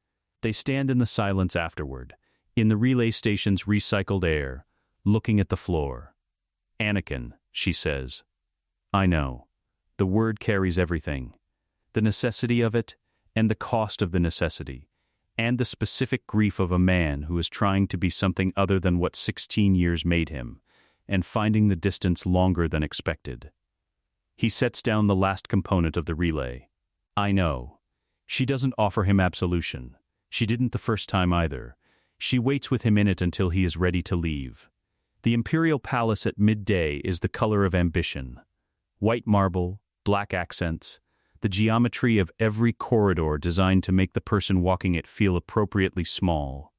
They stand in the silence afterward, in the relay station's recycled air, looking at the floor. "Anakin," she says. "I know. The word carries everything. The necessity of it, and the cost of the necessity, and the specific grief of a man who is trying to be something other than what 16 years made him, and finding the distance longer than expected." He sets down the last component of the relay. "I know." She doesn't offer him absolution. She didn't the first time either. She waits with him in it until he is ready to leave. The Imperial Palace at midday is the color of ambition. White marble, black accents, the geometry of every corridor designed to make the person walking it feel appropriately small.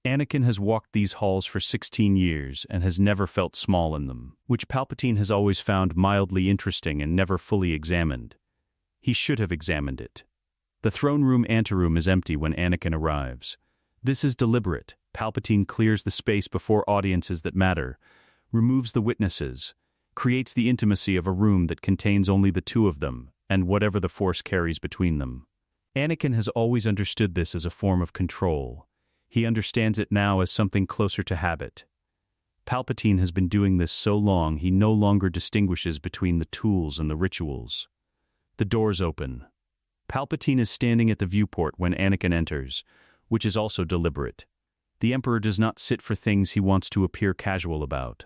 Anakin has walked these halls for 16 years and has never felt small in them, which Palpatine has always found mildly interesting and never fully examined. He should have examined it. The throne room anteroom is empty when Anakin arrives. This is deliberate. Palpatine clears the space before audiences that matter, removes the witnesses, creates the intimacy of a room that contains only the two of them, and whatever the Force carries between them. Anakin has always understood this as a form of control. He understands it now as something closer to habit. Palpatine has been doing this so long he no longer distinguishes between the tools and the rituals. The doors open. Palpatine is standing at the viewport when Anakin enters, which is also deliberate. The Emperor does not sit for things he wants to appear casual about.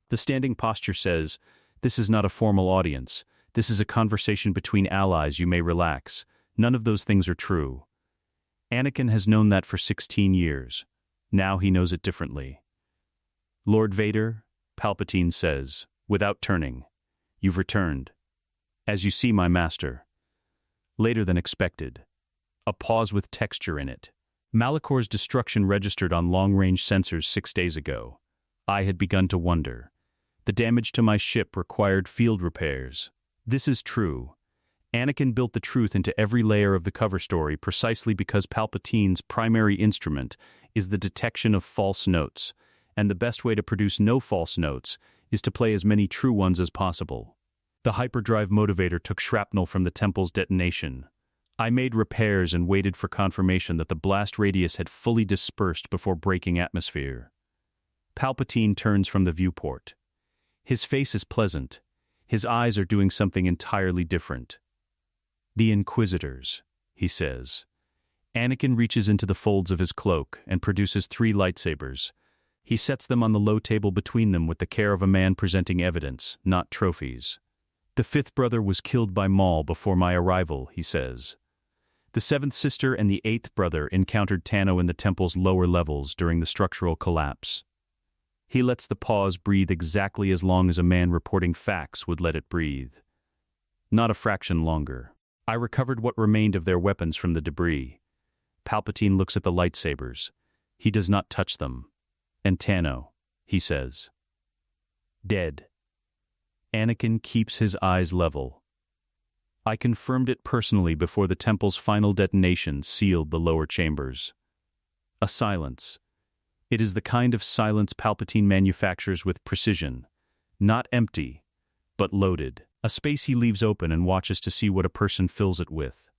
The standing posture says, "This is not a formal audience. This is a conversation between allies, you may relax." None of those things are true. Anakin has known that for 16 years. Now he knows it differently. "Lord Vader," Palpatine says, without turning, "You've returned. As you see, my master." Later than expected. A pause with texture in it. Malakor's destruction registered on long-range sensors 6 days ago. I had begun to wonder. The damage to my ship required field repairs. This is true. Anakin built the truth into every layer of the cover story precisely because Palpatine's primary instrument is the detection of false notes, and the best way to produce no false notes is to play as many true ones as possible. The hyperdrive motivator took shrapnel from the temple's detonation. I made repairs and waited for confirmation that the blast radius had fully dispersed before breaking atmosphere. Palpatine turns from the viewport. His face is pleasant. His eyes are doing something entirely different. "The Inquisitors," he says. Anakin reaches into the folds of his cloak and produces 3 lightsabers. He sets them on the low table between them with the care of a man presenting evidence, not trophies. "The 5th brother was killed by Maul before my arrival," he says. "The 7th sister and the 8th brother encountered Tano in the temple's lower levels during the structural collapse." He lets the pause breathe exactly as long as a man reporting facts would let it breathe. Not a fraction longer. "I recovered what remained of their weapons from the debris." Palpatine looks at the lightsabers. He does not touch them. "And Tano," he says. "Dead." Anakin keeps his eyes level. "I confirmed it personally before the temple's final detonation sealed the lower chambers." A silence. It is the kind of silence Palpatine manufactures with precision. Not empty, but loaded. A space he leaves open and watches to see what a person fills it with.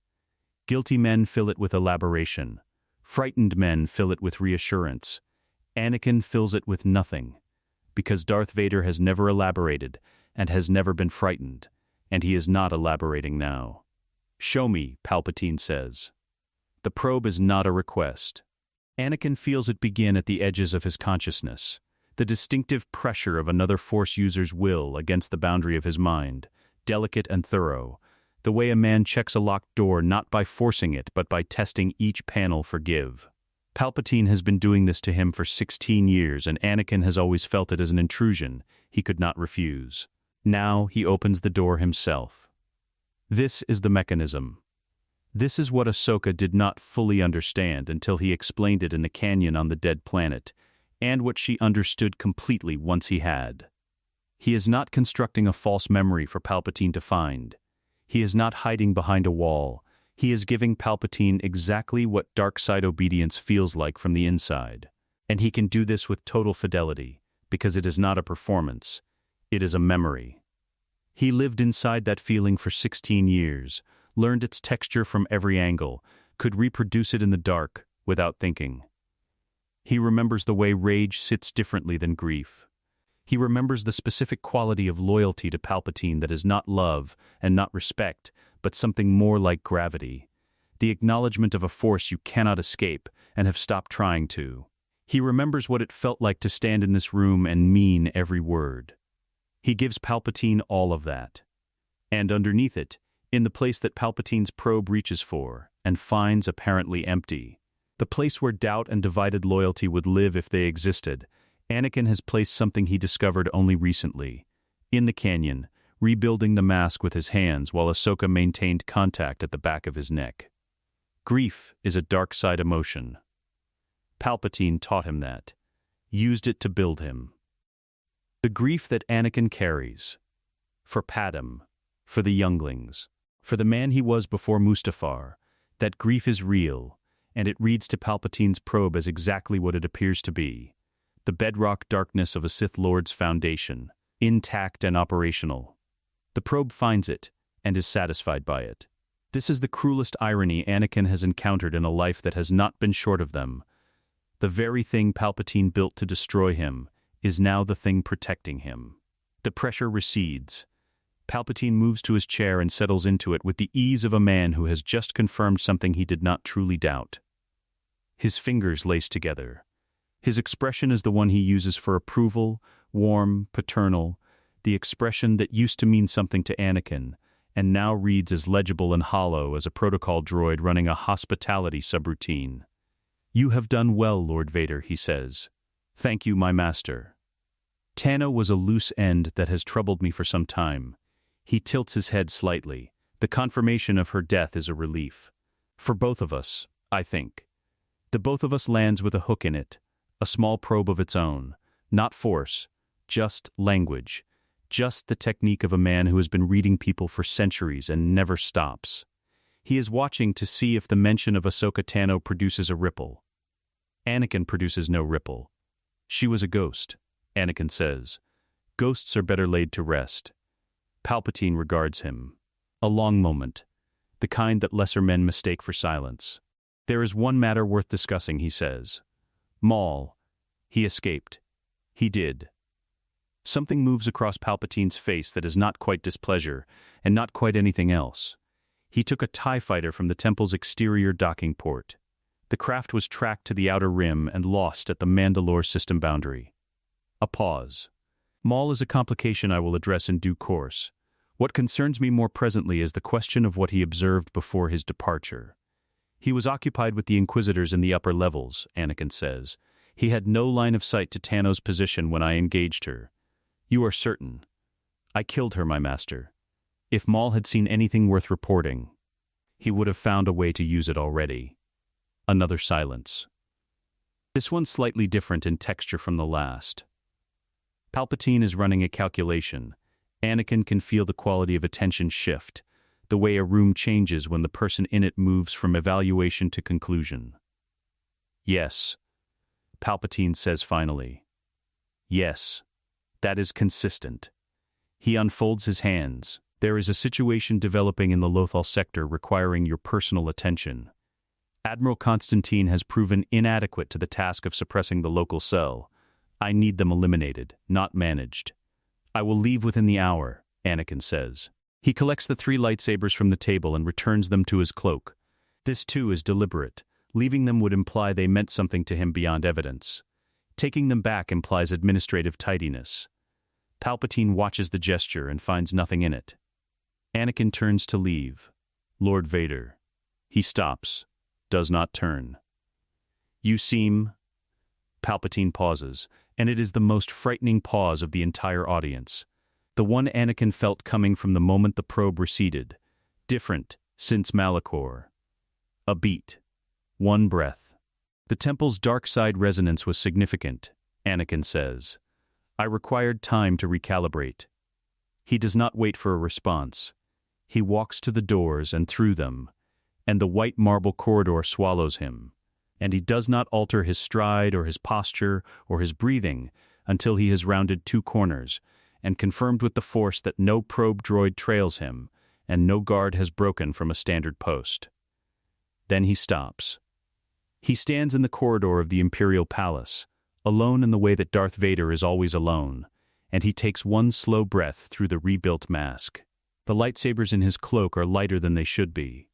Guilty men fill it with elaboration. Frightened men fill it with reassurance. Anakin fills it with nothing, because Darth Vader has never elaborated and has never been frightened, and he is not elaborating now. "Show me," Palpatine says. The probe is not a request. Anakin feels it begin at the edges of his consciousness. The distinctive pressure of another Force user's will against the boundary of his mind, delicate and thorough, the way a man checks a locked door not by forcing it but by testing each panel for give. Palpatine has been doing this to him for 16 years, and Anakin has always felt it as an intrusion he could not refuse. Now he opens the door himself. This is the mechanism. This is what Ahsoka did not fully understand until he explained it in the canyon on the dead planet, and what she understood completely once he had. He is not constructing a false memory for Palpatine to find. He is not hiding behind a wall. He is giving Palpatine exactly what dark side obedience feels like from the inside. And he can do this with total fidelity, because it is not a performance. It is a memory. He lived inside that feeling for 16 years, learned its texture from every angle, could reproduce it in the dark without thinking. He remembers the way rage sits differently than grief. He remembers the specific quality of loyalty to Palpatine that is not love and not respect, but something more like gravity. The acknowledgement of a force you cannot escape and have stopped trying to. He remembers what it felt like to stand in this room and mean every word. He gives Palpatine all of that. And underneath it, in the place that Palpatine's probe reaches for and finds apparently empty, the place where doubt and divided loyalty would live if they existed, Anakin has placed something he discovered only recently. In the canyon, rebuilding the mask with his hands while Ahsoka maintained contact at the back of his neck. Grief is a dark side emotion. Palpatine taught him that, used it to build him. The grief that Anakin carries. For Padam, for the younglings, for the man he was before Mustafar, that grief is real, and it reads to Palpatine's probe as exactly what it appears to be. The bedrock darkness of a Sith Lord's foundation, intact and operational. The probe finds it, and is satisfied by it. This is the cruelest irony Anakin has encountered in a life that has not been short of them. The very thing Palpatine built to destroy him is now the thing protecting him. The pressure recedes. Palpatine moves to his chair and settles into it with the ease of a man who has just confirmed something he did not truly doubt. His fingers lace together. His expression is the one he uses for approval, warm, paternal, the expression that used to mean something to Anakin, and now reads as legible and hollow as a protocol droid running a hospitality subroutine. "You have done well, Lord Vader," he says. "Thank you, my master." Tano was a loose end that has troubled me for some time. He tilts his head slightly. The confirmation of her death is a relief. For both of us, I think. The both of us lands with a hook in it, a small probe of its own, not force, just language, just the technique of a man who has been reading people for centuries and never stops. He is watching to see if the mention of Ahsoka Tano produces a ripple. Anakin produces no ripple. She was a ghost, Anakin says. Ghosts are better laid to rest. Palpatine regards him. A long moment, the kind that lesser men mistake for silence. "There is one matter worth discussing," he says. "Maul. He escaped. He did." Something moves across Palpatine's face that is not quite displeasure, and not quite anything else. He took a TIE fighter from the temple's exterior docking port. The craft was tracked to the outer rim and lost at the Mandalore system boundary. A pause. "Maul is a complication I will address in due course. What concerns me more presently is the question of what he observed before his departure. He was occupied with the Inquisitors in the upper levels," Anakin says. "He had no line of sight to Tano's position when I engaged her." "You are certain?" "I killed her, my master. If Maul had seen anything worth reporting, he would have found a way to use it already." Another silence. This one slightly different in texture from the last. Palpatine is running a calculation. Anakin can feel the quality of attention shift, the way a room changes when the person in it moves from evaluation to conclusion. "Yes," Palpatine says finally. "Yes, that is consistent." He unfolds his hands. "There is a situation developing in the Lothal sector requiring your personal attention. Admiral Constantine has proven inadequate to the task of suppressing the local cell. I need them eliminated, not managed." "I will leave within the hour," Anakin says. He collects the 3 lightsabers from the table and returns them to his cloak. This too is deliberate. Leaving them would imply they meant something to him beyond evidence. Taking them back implies administrative tidiness. Palpatine watches the gesture and finds nothing in it. Anakin turns to leave. "Lord Vader." He stops, does not turn. "You seem..." Palpatine pauses, and it is the most frightening pause of the entire audience. The one Anakin felt coming from the moment the probe receded. Different, since Malachor. A beat. One breath. The temple's dark side resonance was significant, Anakin says. "I required time to recalibrate." He does not wait for a response. He walks to the doors and through them, and the white marble corridor swallows him. And he does not alter his stride or his posture or his breathing until he has rounded 2 corners, and confirmed with the Force that no probe droid trails him, and no guard has broken from a standard post. Then he stops. He stands in the corridor of the Imperial Palace, alone in the way that Darth Vader is always alone, and he takes one slow breath through the rebuilt mask. The lightsabers in his cloak are lighter than they should be.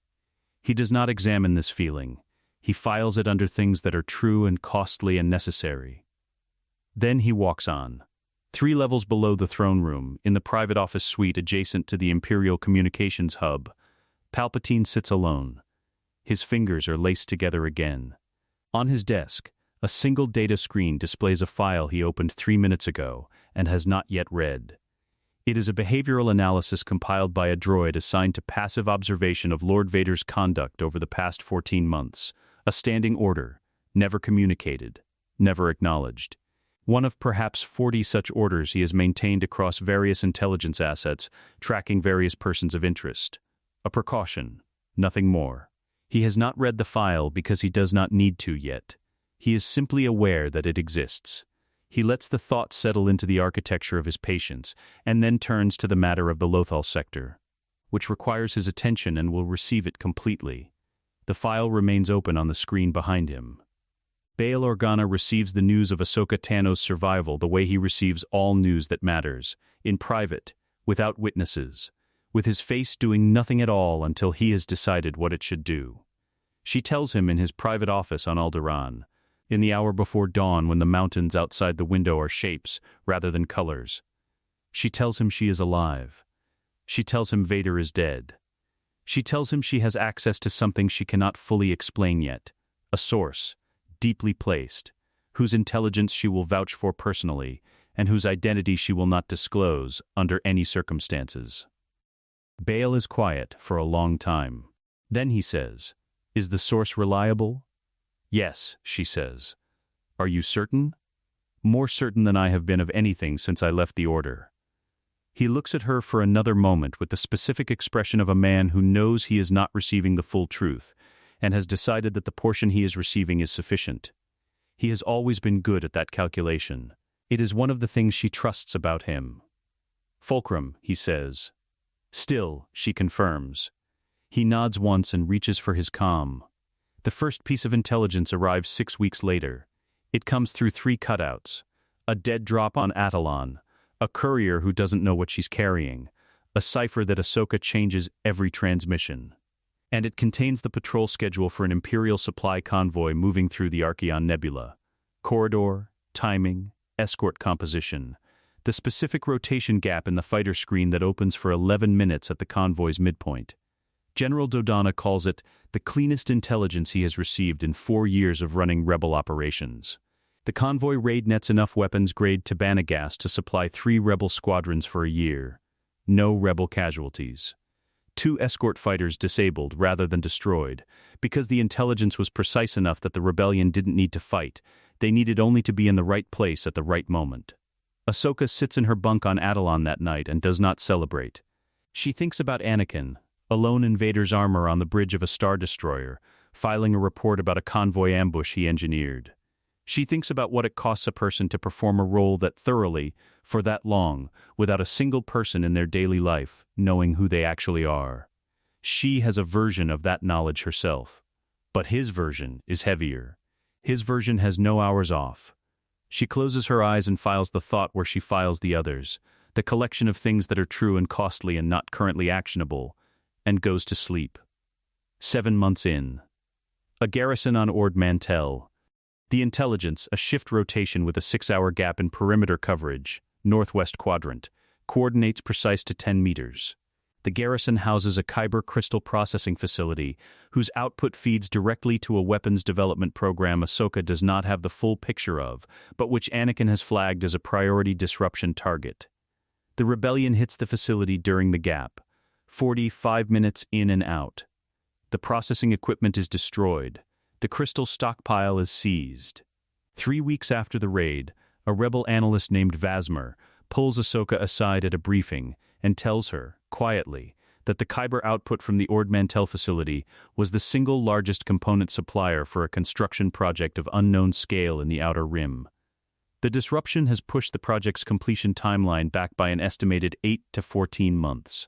He does not examine this feeling. He files it under things that are true and costly and necessary. Then he walks on. 3 levels below the throne room, in the private office suite adjacent to the Imperial Communications Hub, Palpatine sits alone. His fingers are laced together again. On his desk, a single data screen displays a file he opened 3 minutes ago and has not yet read. It is a behavioral analysis compiled by a droid assigned to passive observation of Lord Vader's conduct over the past 14 months, a standing order, never communicated, never acknowledged. One of perhaps 40 such orders he has maintained across various intelligence assets, tracking various persons of interest. A precaution, nothing more. He has not read the file because he does not need to yet. He is simply aware that it exists. He lets the thought settle into the architecture of his patience, and then turns to the matter of the Lothal sector, which requires his attention and will receive it completely. The file remains open on the screen behind him. Bail Organa receives the news of Ahsoka Tano's survival the way he receives all news that matters, in private, without witnesses, with his face doing nothing at all until he has decided what it should do. She tells him in his private office on Alderaan, in the hour before dawn when the mountains outside the window are shapes rather than colors. She tells him she is alive. She tells him Vader is dead. She tells him she has access to something she cannot fully explain yet, a source, deeply placed, whose intelligence she will vouch for personally, and whose identity she will not disclose under any circumstances. Bail is quiet for a long time. Then he says, "Is the source reliable?" "Yes," she says. "Are you certain?" "More certain than I have been of anything since I left the Order." He looks at her for another moment with the specific expression of a man who knows he is not receiving the full truth, and has decided that the portion he is receiving is sufficient. He has always been good at that calculation. It is one of the things she trusts about him. "Fulcrum," he says. "Still," she confirms. He nods once and reaches for his comm. The first piece of intelligence arrives 6 weeks later. It comes through 3 cutouts. A dead drop on Atollon, a courier who doesn't know what she's carrying, a cipher that Ahsoka changes every transmission. And it contains the patrol schedule for an Imperial supply convoy moving through the Archeon Nebula. Corridor, timing, escort composition, the specific rotation gap in the fighter screen that opens for 11 minutes at the convoy's midpoint. General Dodonna calls it the cleanest intelligence he has received in 4 years of running rebel operations. The convoy raid nets enough weapons-grade Tabana gas to supply 3 rebel squadrons for a year. No rebel casualties. 2 escort fighters disabled rather than destroyed, because the intelligence was precise enough that the rebellion didn't need to fight. They needed only to be in the right place at the right moment. Ahsoka sits in her bunk on Atollon that night and does not celebrate. She thinks about Anakin, alone in Vader's armor on the bridge of a Star Destroyer, filing a report about a convoy ambush he engineered. She thinks about what it costs a person to perform a role that thoroughly, for that long, without a single person in their daily life knowing who they actually are. She has a version of that knowledge herself. But his version is heavier. His version has no hours off. She closes her eyes and files the thought where she files the others, the collection of things that are true and costly and not currently actionable, and goes to sleep. 7 months in. A garrison on Ord Mantell. The intelligence, a shift rotation with a 6-hour gap in perimeter coverage, northwest quadrant, coordinates precise to 10 meters. The garrison houses a Kyber crystal processing facility, whose output feeds directly to a weapons development program Ahsoka does not have the full picture of, but which Anakin has flagged as a priority disruption target. The rebellion hits the facility during the gap, 45 minutes in and out. The processing equipment is destroyed. The crystal stockpile is seized. 3 weeks after the raid, a rebel analyst named Vasmer pulls Ahsoka aside at a briefing and tells her, quietly, that the Kyber output from the Ord Mantell facility was the single largest component supplier for a construction project of unknown scale in the Outer Rim. The disruption has pushed the project's completion timeline back by an estimated 8 to 14 months.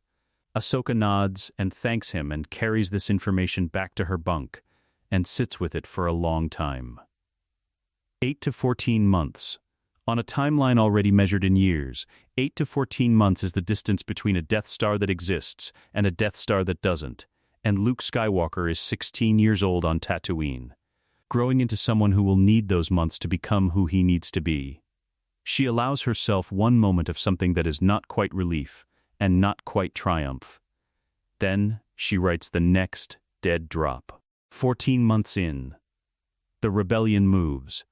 Ahsoka nods and thanks him and carries this information back to her bunk and sits with it for a long time. 8 to 14 months. On a timeline already measured in years, 8 to 14 months is the distance between a Death Star that exists and a Death Star that doesn't, and Luke Skywalker is 16 years old on Tatooine, growing into someone who will need those months to become who he needs to be. She allows herself one moment of something that is not quite relief and not quite triumph. Then she writes the next dead drop. 14 months in. The rebellion moves.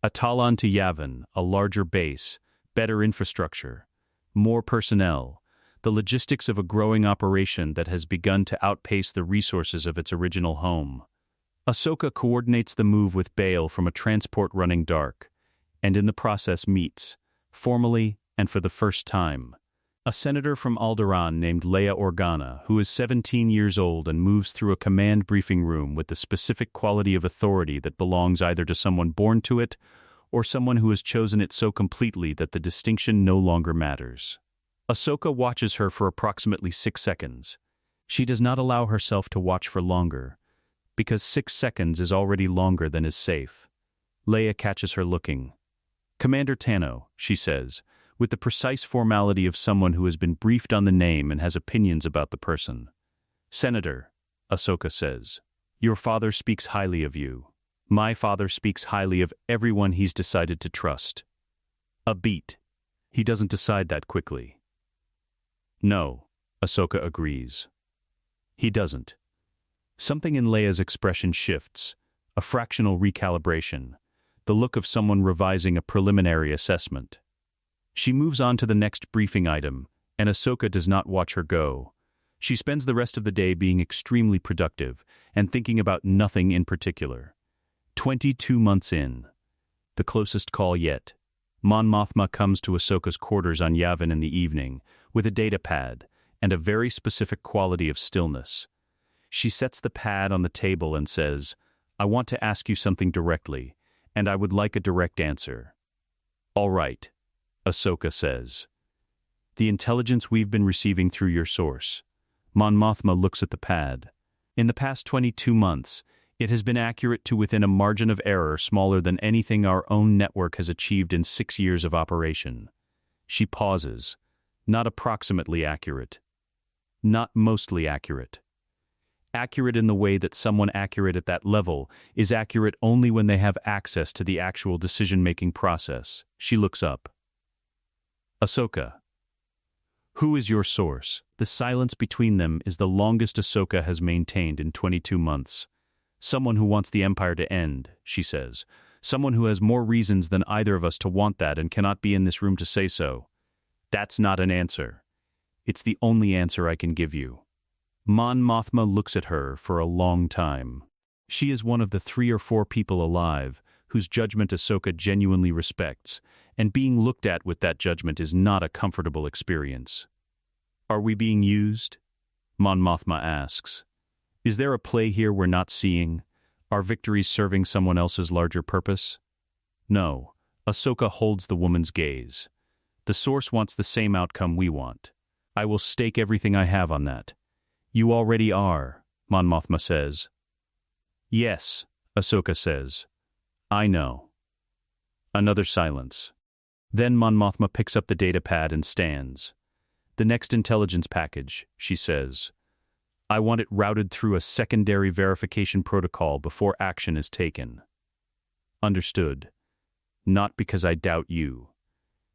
Atalan to Yavin, a larger base, better infrastructure, more personnel, the logistics of a growing operation that has begun to outpace the resources of its original home. Ahsoka coordinates the move with Bail from a transport running dark, and in the process meets, formally and for the first time, a senator from Alderaan named Leia Organa, who is 17 years old and moves through a command briefing room with the specific quality of authority that belongs either to someone born to it or someone who has chosen it so completely that the distinction no longer matters. Ahsoka watches her for approximately 6 seconds. She does not allow herself to watch for longer, because 6 seconds is already longer than is safe. Leia catches her looking. "Commander Tano," she says, with the precise formality of someone who has been briefed on the name and has opinions about the person. "Senator," Ahsoka says, "your father speaks highly of you. My father speaks highly of everyone he's decided to trust." A beat. He doesn't decide that quickly. "No," Ahsoka agrees. He doesn't. Something in Leia's expression shifts, a fractional recalibration, the look of someone revising a preliminary assessment. She moves on to the next briefing item, and Ahsoka does not watch her go. She spends the rest of the day being extremely productive and thinking about nothing in particular. 22 months in. The closest call yet. Mon Mothma comes to Ahsoka's quarters on Yavin in the evening, with a data pad and a very specific quality of stillness. She sets the pad on the table and says, "I want to ask you something directly, and I would like a direct answer." "All right," Ahsoka says. "The intelligence we've been receiving through your source." Mon Mothma looks at the pad. "In the past 22 months, it has been accurate to within a margin of error smaller than anything our own network has achieved in 6 years of operation." She pauses. "Not approximately accurate. Not mostly accurate. Accurate in the way that someone accurate at that level is accurate only when they have access to the actual decision-making process." She looks up. "Ahsoka, who is your source?" The silence between them is the longest Ahsoka has maintained in 22 months. "Someone who wants the Empire to end," she says. "Someone who has more reasons than either of us to want that and cannot be in this room to say so." "That's not an answer. It's the only answer I can give you." Mon Mothma looks at her for a long time. She is one of the 3 or 4 people alive whose judgment Ahsoka genuinely respects, and being looked at with that judgment is not a comfortable experience. "Are we being used?" Mon Mothma asks. "Is there a play here we're not seeing? Are victories serving someone else's larger purpose?" "No." Ahsoka holds the woman's gaze. "The Source wants the same outcome we want. I will stake everything I have on that." "You already are," Mon Mothma says. "Yes," Ahsoka says. "I know." Another silence. Then Mon Mothma picks up the datapad and stands. "The next intelligence package," she says. "I want it routed through a secondary verification protocol before action is taken." "Understood. Not because I doubt you."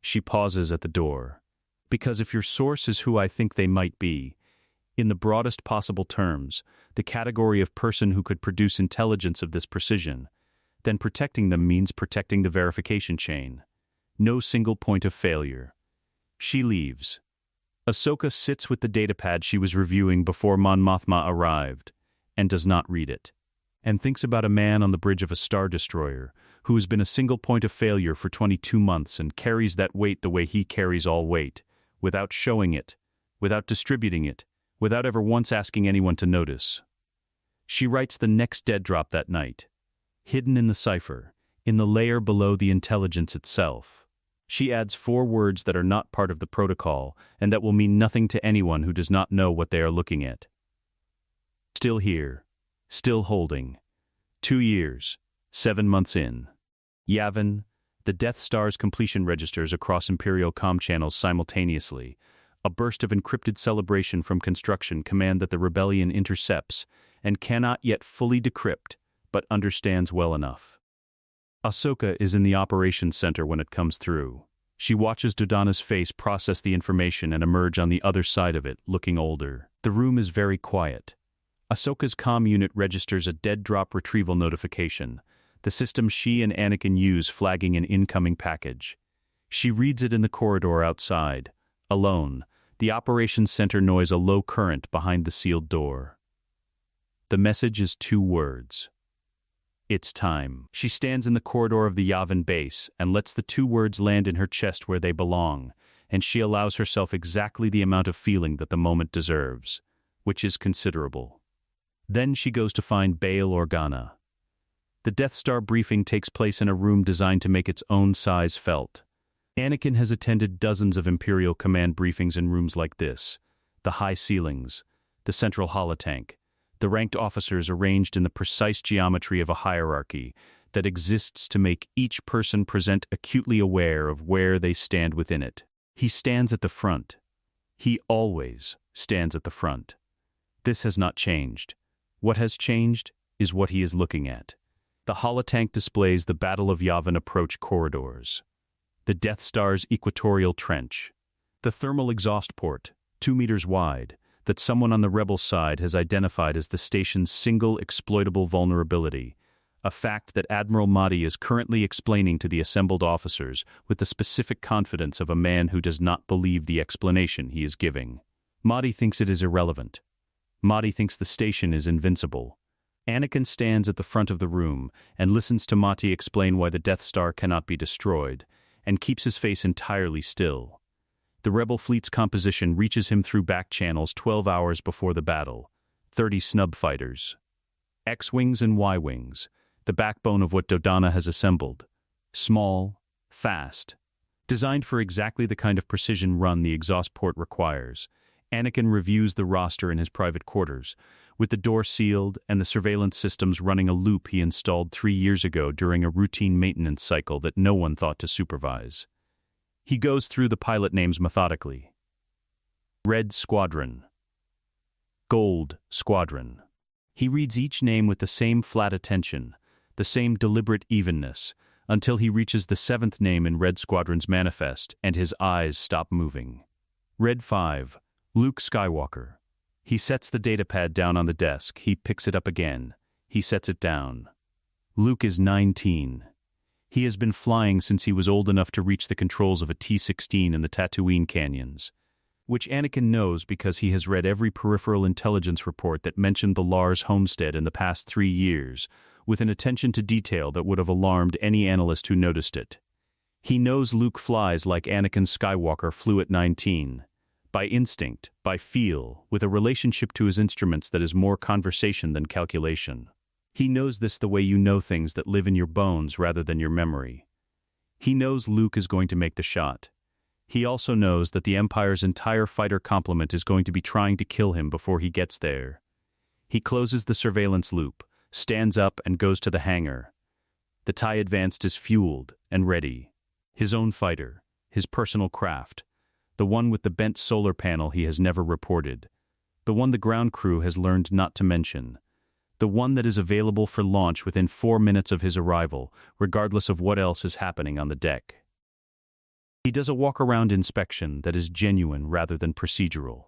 She pauses at the door. "Because if your source is who I think they might be, in the broadest possible terms, the category of person who could produce intelligence of this precision, then protecting them means protecting the verification chain. No single point of failure." She leaves. Ahsoka sits with the datapad she was reviewing before Mon Mothma arrived, and does not read it, and thinks about a man on the bridge of a Star Destroyer who has been a single point of failure for 22 months and carries that weight the way he carries all weight, without showing it, without distributing it, without ever once asking anyone to notice. She writes the next dead drop that night, hidden in the cipher, in the layer below the intelligence itself. She adds 4 words that are not part of the protocol and that will mean nothing to anyone who does not know what they are looking at. Still here. Still holding. 2 years. 7 months in. Yavin, the Death Star's completion registers across Imperial comm channels simultaneously. A burst of encrypted celebration from construction command that the rebellion intercepts and cannot yet fully decrypt, but understands well enough. Ahsoka is in the operations center when it comes through. She watches Dodonna's face process the information and emerge on the other side of it, looking older. The room is very quiet. Ahsoka's comm unit registers a dead-drop retrieval notification, the system she and Anakin use flagging an incoming package. She reads it in the corridor outside. Alone, the operations center noise a low current behind the sealed door. The message is 2 words. It's time. She stands in the corridor of the Yavin base and lets the 2 words land in her chest where they belong, and she allows herself exactly the amount of feeling that the moment deserves, which is considerable. Then she goes to find Bail Organa. The Death Star briefing takes place in a room designed to make its own size felt. Anakin has attended dozens of Imperial command briefings in rooms like this, the high ceilings, the central holotank, the ranked officers arranged in the precise geometry of a hierarchy that exists to make each person present acutely aware of where they stand within it. He stands at the front. He always stands at the front. This has not changed. What has changed is what he is looking at. The holotank displays the Battle of Yavin approach corridors, the Death Star's equatorial trench, the thermal exhaust port, 2 meters wide, that someone on the rebel side has identified as the station's single exploitable vulnerability, a fact that Admiral Mahdi is currently explaining to the assembled officers with the specific confidence of a man who does not believe the explanation he is giving. Mahdi thinks it is irrelevant. Mahdi thinks the station is invincible. Anakin stands at the front of the room and listens to Mahdi explain why the Death Star cannot be destroyed, and keeps his face entirely still. The rebel fleet's composition reaches him through back channels 12 hours before the battle. 30 snub fighters. X-wings and Y-wings, the backbone of what Dodonna has assembled. Small, fast. Designed for exactly the kind of precision run the exhaust port requires. Anakin reviews the roster in his private quarters, with the door sealed and the surveillance systems running a loop he installed 3 years ago during a routine maintenance cycle that no one thought to supervise. He goes through the pilot names methodically. Red Squadron. Gold Squadron. He reads each name with the same flat attention, the same deliberate evenness, until he reaches the 7th name in Red Squadron's manifest and his eyes stop moving. Red 5. Luke Skywalker. He sets the datapad down on the desk. He picks it up again. He sets it down. Luke is 19. He has been flying since he was old enough to reach the controls of a T-16 in the Tatooine canyons, which Anakin knows because he has read every peripheral intelligence report that mentioned the Lars homestead in the past 3 years, with an attention to detail that would have alarmed any analyst who noticed it. He knows Luke flies like Anakin Skywalker flew at 19. By instinct, by feel, with a relationship to his instruments that is more conversation than calculation. He knows this the way you know things that live in your bones rather than your memory. He knows Luke is going to make the shot. He also knows that the Empire's entire fighter complement is going to be trying to kill him before he gets there. He closes the surveillance loop, stands up and goes to the hangar. The TIE Advanced is fueled and ready. His own fighter, his personal craft, the one with the bent solar panel he has never reported, the one the ground crew has learned not to mention, the one that is available for launch within 4 minutes of his arrival, regardless of what else is happening on the deck. He does a walk-around inspection that is genuine rather than procedural,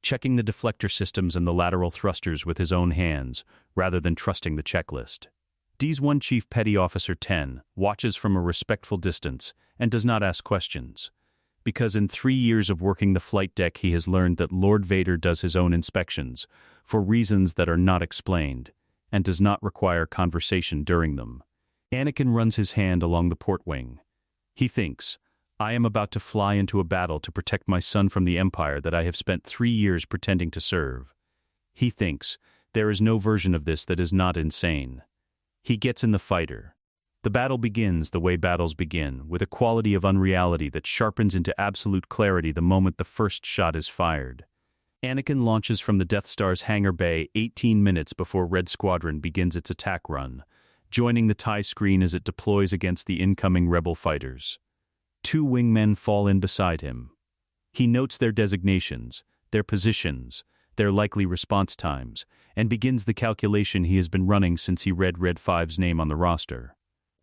checking the deflector systems and the lateral thrusters with his own hands, rather than trusting the checklist. D1 Chief Petty Officer 10 watches from a respectful distance and does not ask questions, because in 3 years of working the flight deck he has learned that Lord Vader does his own inspections, for reasons that are not explained, and does not require conversation during them. Anakin runs his hand along the port wing. He thinks, I am about to fly into a battle to protect my son from the Empire that I have spent 3 years pretending to serve. He thinks, there is no version of this that is not insane. He gets in the fighter. The battle begins the way battles begin, with a quality of unreality that sharpens into absolute clarity the moment the first shot is fired. Anakin launches from the Death Star's hangar bay 18 minutes before Red Squadron begins its attack run, joining the TIE screen as it deploys against the incoming Rebel fighters. 2 wingmen fall in beside him. He notes their designations, their positions, their likely response times, and begins the calculation he has been running since he read Red 5's name on the roster.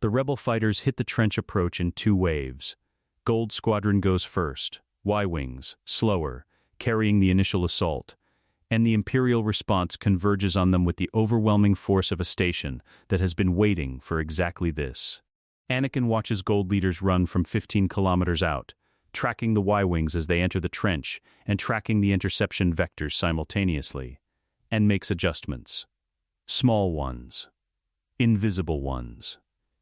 The Rebel fighters hit the trench approach in 2 waves. Gold Squadron goes first, Y-wings, slower, carrying the initial assault, and the Imperial response converges on them with the overwhelming force of a station that has been waiting for exactly this. Anakin watches Gold leaders run from 15 kilometers out, tracking the Y-wings as they enter the trench and tracking the interception vectors simultaneously, and makes adjustments. Small ones. Invisible ones.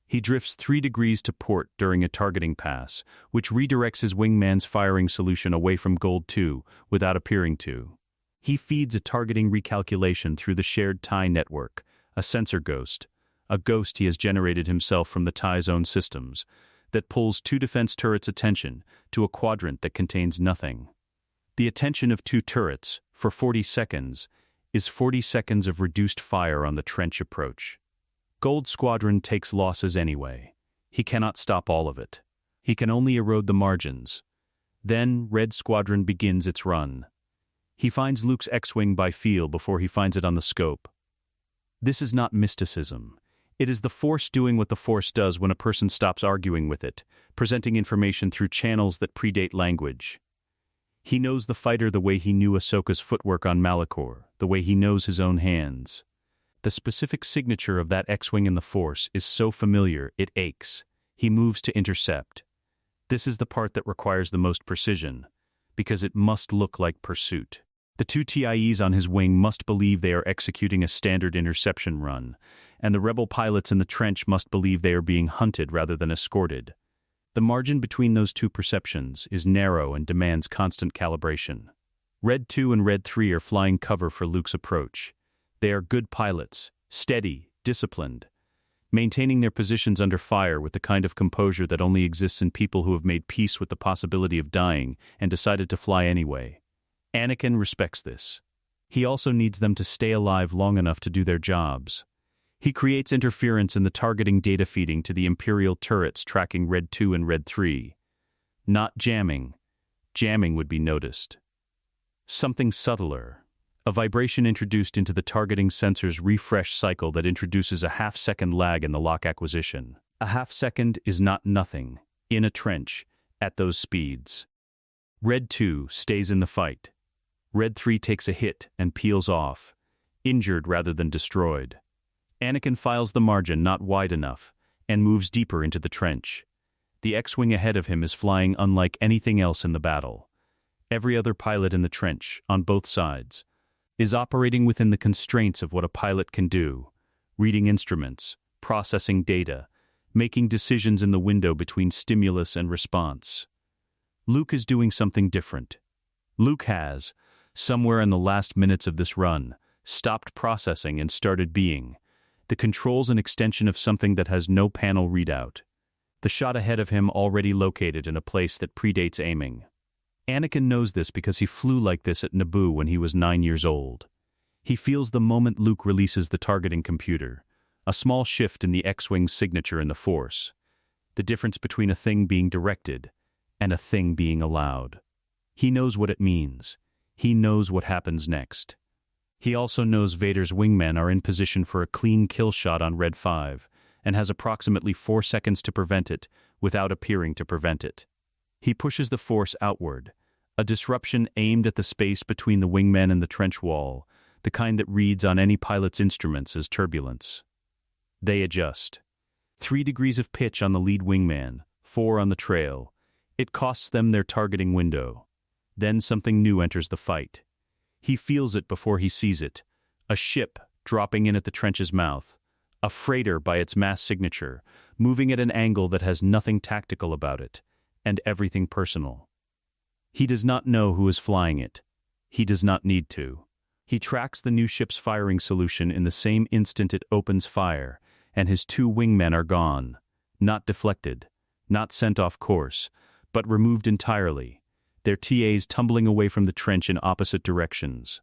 He drifts 3 degrees to port during a targeting pass, which redirects his wingman's firing solution away from Gold 2 without appearing to. He feeds a targeting recalculation through the shared TIE network, a sensor ghost, a ghost he has generated himself from the TIE's own systems, that pulls 2 defense turrets' attention to a quadrant that contains nothing. The attention of 2 turrets, for 40 seconds, is 40 seconds of reduced fire on the trench approach. Gold Squadron takes losses anyway. He cannot stop all of it. He can only erode the margins. Then Red Squadron begins its run. He finds Luke's X-Wing by feel before he finds it on the scope. This is not mysticism. It is the Force doing what the Force does when a person stops arguing with it, presenting information through channels that predate language. He knows the fighter the way he knew Ahsoka's footwork on Malachor, the way he knows his own hands. The specific signature of that X-Wing in the Force is so familiar it aches. He moves to intercept. This is the part that requires the most precision, because it must look like pursuit. The 2 TIEs on his wing must believe they are executing a standard interception run, and the Rebel pilots in the trench must believe they are being hunted rather than escorted. The margin between those 2 perceptions is narrow and demands constant calibration. Red 2 and Red 3 are flying cover for Luke's approach. They are good pilots, steady, disciplined, maintaining their positions under fire with the kind of composure that only exists in people who have made peace with the possibility of dying and decided to fly anyway. Anakin respects this. He also needs them to stay alive long enough to do their jobs. He creates interference in the targeting data feeding to the Imperial turrets tracking Red 2 and Red 3. Not jamming. Jamming would be noticed. Something subtler. A vibration introduced into the targeting sensor's refresh cycle that introduces a half-second lag in the lock acquisition. A half-second is not nothing, in a trench, at those speeds. Red 2 stays in the fight. Red 3 takes a hit and peels off, injured rather than destroyed. Anakin files the margin not wide enough, and moves deeper into the trench. The X-Wing ahead of him is flying unlike anything else in the battle. Every other pilot in the trench, on both sides, is operating within the constraints of what a pilot can do, reading instruments, processing data, making decisions in the window between stimulus and response. Luke is doing something different. Luke has, somewhere in the last minutes of this run, stopped processing and started being. The control's an extension of something that has no panel readout. The shot ahead of him already located in a place that predates aiming. Anakin knows this because he flew like this at Naboo when he was 9 years old. He feels the moment Luke releases the targeting computer, a small shift in the X-Wing's signature in the Force, the difference between a thing being directed and a thing being allowed. He knows what it means. He knows what happens next. He also knows Vader's wingmen are in position for a clean kill shot on Red 5, and has approximately 4 seconds to prevent it without appearing to prevent it. He pushes the Force outward, a disruption aimed at the space between the wingmen and the trench wall, the kind that reads on any pilot's instruments as turbulence. They adjust. 3 degrees of pitch on the lead wingman, 4 on the trail. It costs them their targeting window. Then something new enters the fight. He feels it before he sees it. A ship dropping in at the trench's mouth. A freighter by its mass signature, moving at an angle that has nothing tactical about it, and everything personal. He does not know who is flying it. He does not need to. He tracks the new ship's firing solution in the same instant it opens fire, and his 2 wingmen are gone. Not deflected, not sent off course, but removed entirely, their TAs tumbling away from the trench in opposite directions.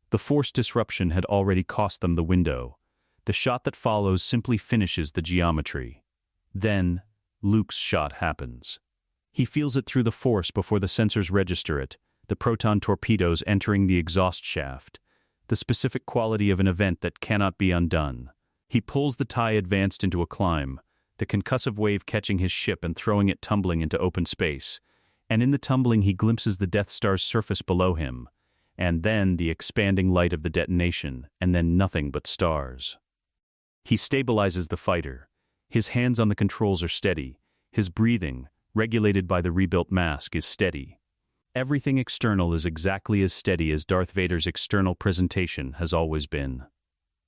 The force disruption had already cost them the window. The shot that follows simply finishes the geometry. Then, Luke's shot happens. He feels it through the force before the sensors register it, the proton torpedoes entering the exhaust shaft, the specific quality of an event that cannot be undone. He pulls the TIE Advanced into a climb, the concussive wave catching his ship and throwing it tumbling into open space, and in the tumbling he glimpses the Death Star's surface below him, and then the expanding light of the detonation, and then nothing but stars. He stabilizes the fighter. His hands on the controls are steady. His breathing, regulated by the rebuilt mask, is steady. Everything external is exactly as steady as Darth Vader's external presentation has always been.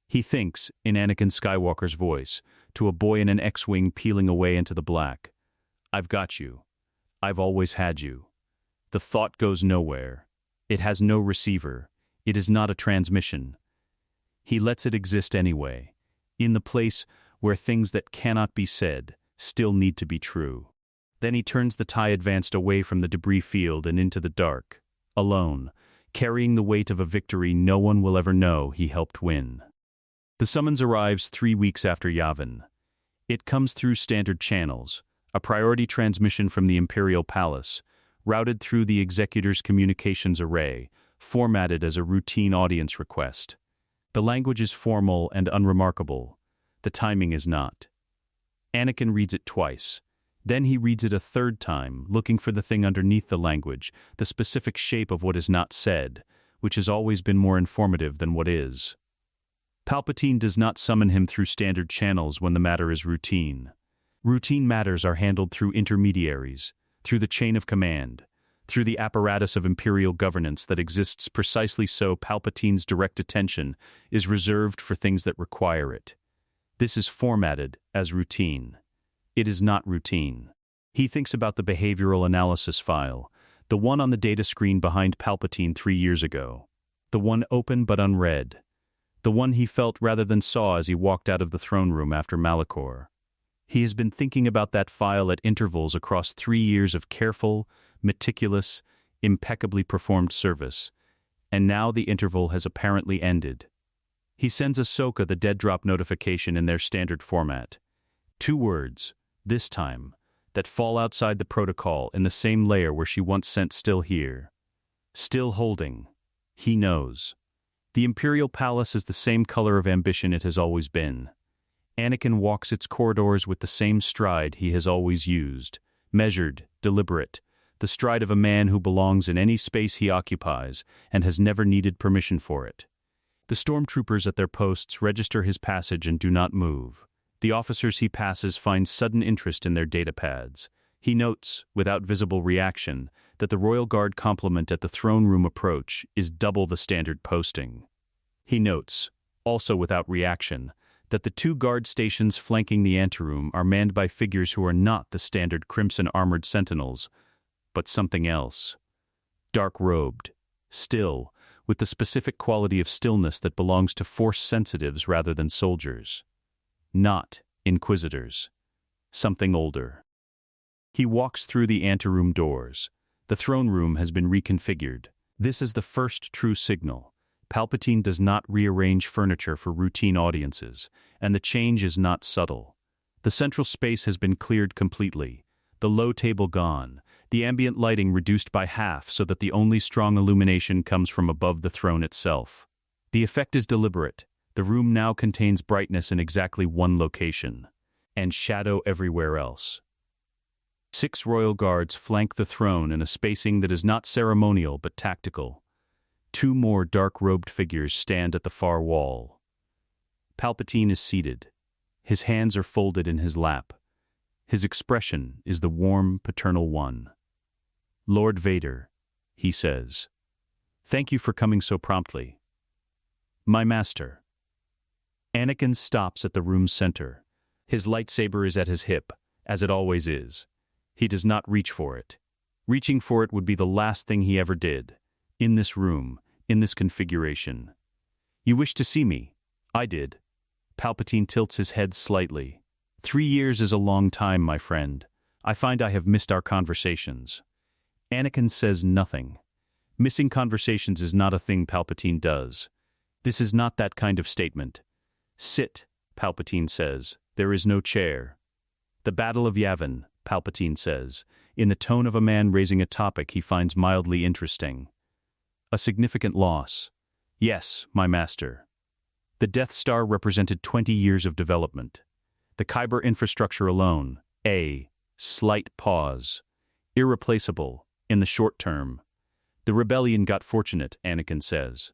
He thinks, in Anakin Skywalker's voice, to a boy in an X-Wing peeling away into the black, "I've got you. I've always had you." The thought goes nowhere. It has no receiver. It is not a transmission. He lets it exist anyway, in the place where things that cannot be said still need to be true. Then he turns the TIE Advanced away from the debris field and into the dark, alone, carrying the weight of a victory no one will ever know he helped win. The summons arrives 3 weeks after Yavin. It comes through standard channels, a priority transmission from the Imperial Palace, routed through the Executor's communications array, formatted as a routine audience request. The language is formal and unremarkable. The timing is not. Anakin reads it twice. Then he reads it a third time, looking for the thing underneath the language, the specific shape of what is not said, which has always been more informative than what is. Palpatine does not summon him through standard channels when the matter is routine. Routine matters are handled through intermediaries, through the chain of command, through the apparatus of imperial governance that exists precisely so Palpatine's direct attention is reserved for things that require it. This is formatted as routine. It is not routine. He thinks about the behavioral analysis file, the one on the data screen behind Palpatine 3 years ago, the one open but unread, the one he felt rather than saw as he walked out of the throne room after Malachor. He has been thinking about that file at intervals across 3 years of careful, meticulous, impeccably performed service, and now the interval has apparently ended. He sends Ahsoka the dead drop notification in their standard format. 2 words, this time, that fall outside the protocol in the same layer where she once sent "still here." Still holding. He knows. The Imperial Palace is the same color of ambition it has always been. Anakin walks its corridors with the same stride he has always used, measured, deliberate, the stride of a man who belongs in any space he occupies and has never needed permission for it. The stormtroopers at their posts register his passage and do not move. The officers he passes find sudden interest in their datapads. He notes, without visible reaction, that the Royal Guard complement at the throne room approach is double the standard posting. He notes, also without reaction, that the 2 guard stations flanking the anteroom are manned by figures who are not the standard crimson-armored sentinels, but something else. Dark-robed, still, with the specific quality of stillness that belongs to force sensitives rather than soldiers. Not inquisitors. Something older. He walks through the anteroom doors. The throne room has been reconfigured. This is the first true signal. Palpatine does not rearrange furniture for routine audiences, and the change is not subtle. The central space has been cleared completely, the low table gone, the ambient lighting reduced by half so that the only strong illumination comes from above the throne itself. The effect is deliberate. The room now contains brightness in exactly one location, and shadow everywhere else. 6 royal guards flank the throne in a spacing that is not ceremonial but tactical. 2 more dark-robed figures stand at the far wall. Palpatine is seated. His hands are folded in his lap. His expression is the warm, paternal one. "Lord Vader," he says, "thank you for coming so promptly." "My master." Anakin stops at the room's center. His lightsaber is at his hip, as it always is. He does not reach for it. Reaching for it would be the last thing he ever did. In this room, in this configuration. "You wish to see me?" "I did." Palpatine tilts his head slightly. 3 years is a long time, my friend. I find I have missed our conversations. Anakin says nothing. Missing conversations is not a thing Palpatine does. This is not that kind of statement. Sit, Palpatine says. There is no chair. The Battle of Yavin, Palpatine says, in the tone of a man raising a topic he finds mildly interesting. A significant loss. Yes, my master. The Death Star represented 20 years of development. The Kyber infrastructure alone, a slight pause. Irreplaceable, in the short term. The rebellion got fortunate, Anakin says.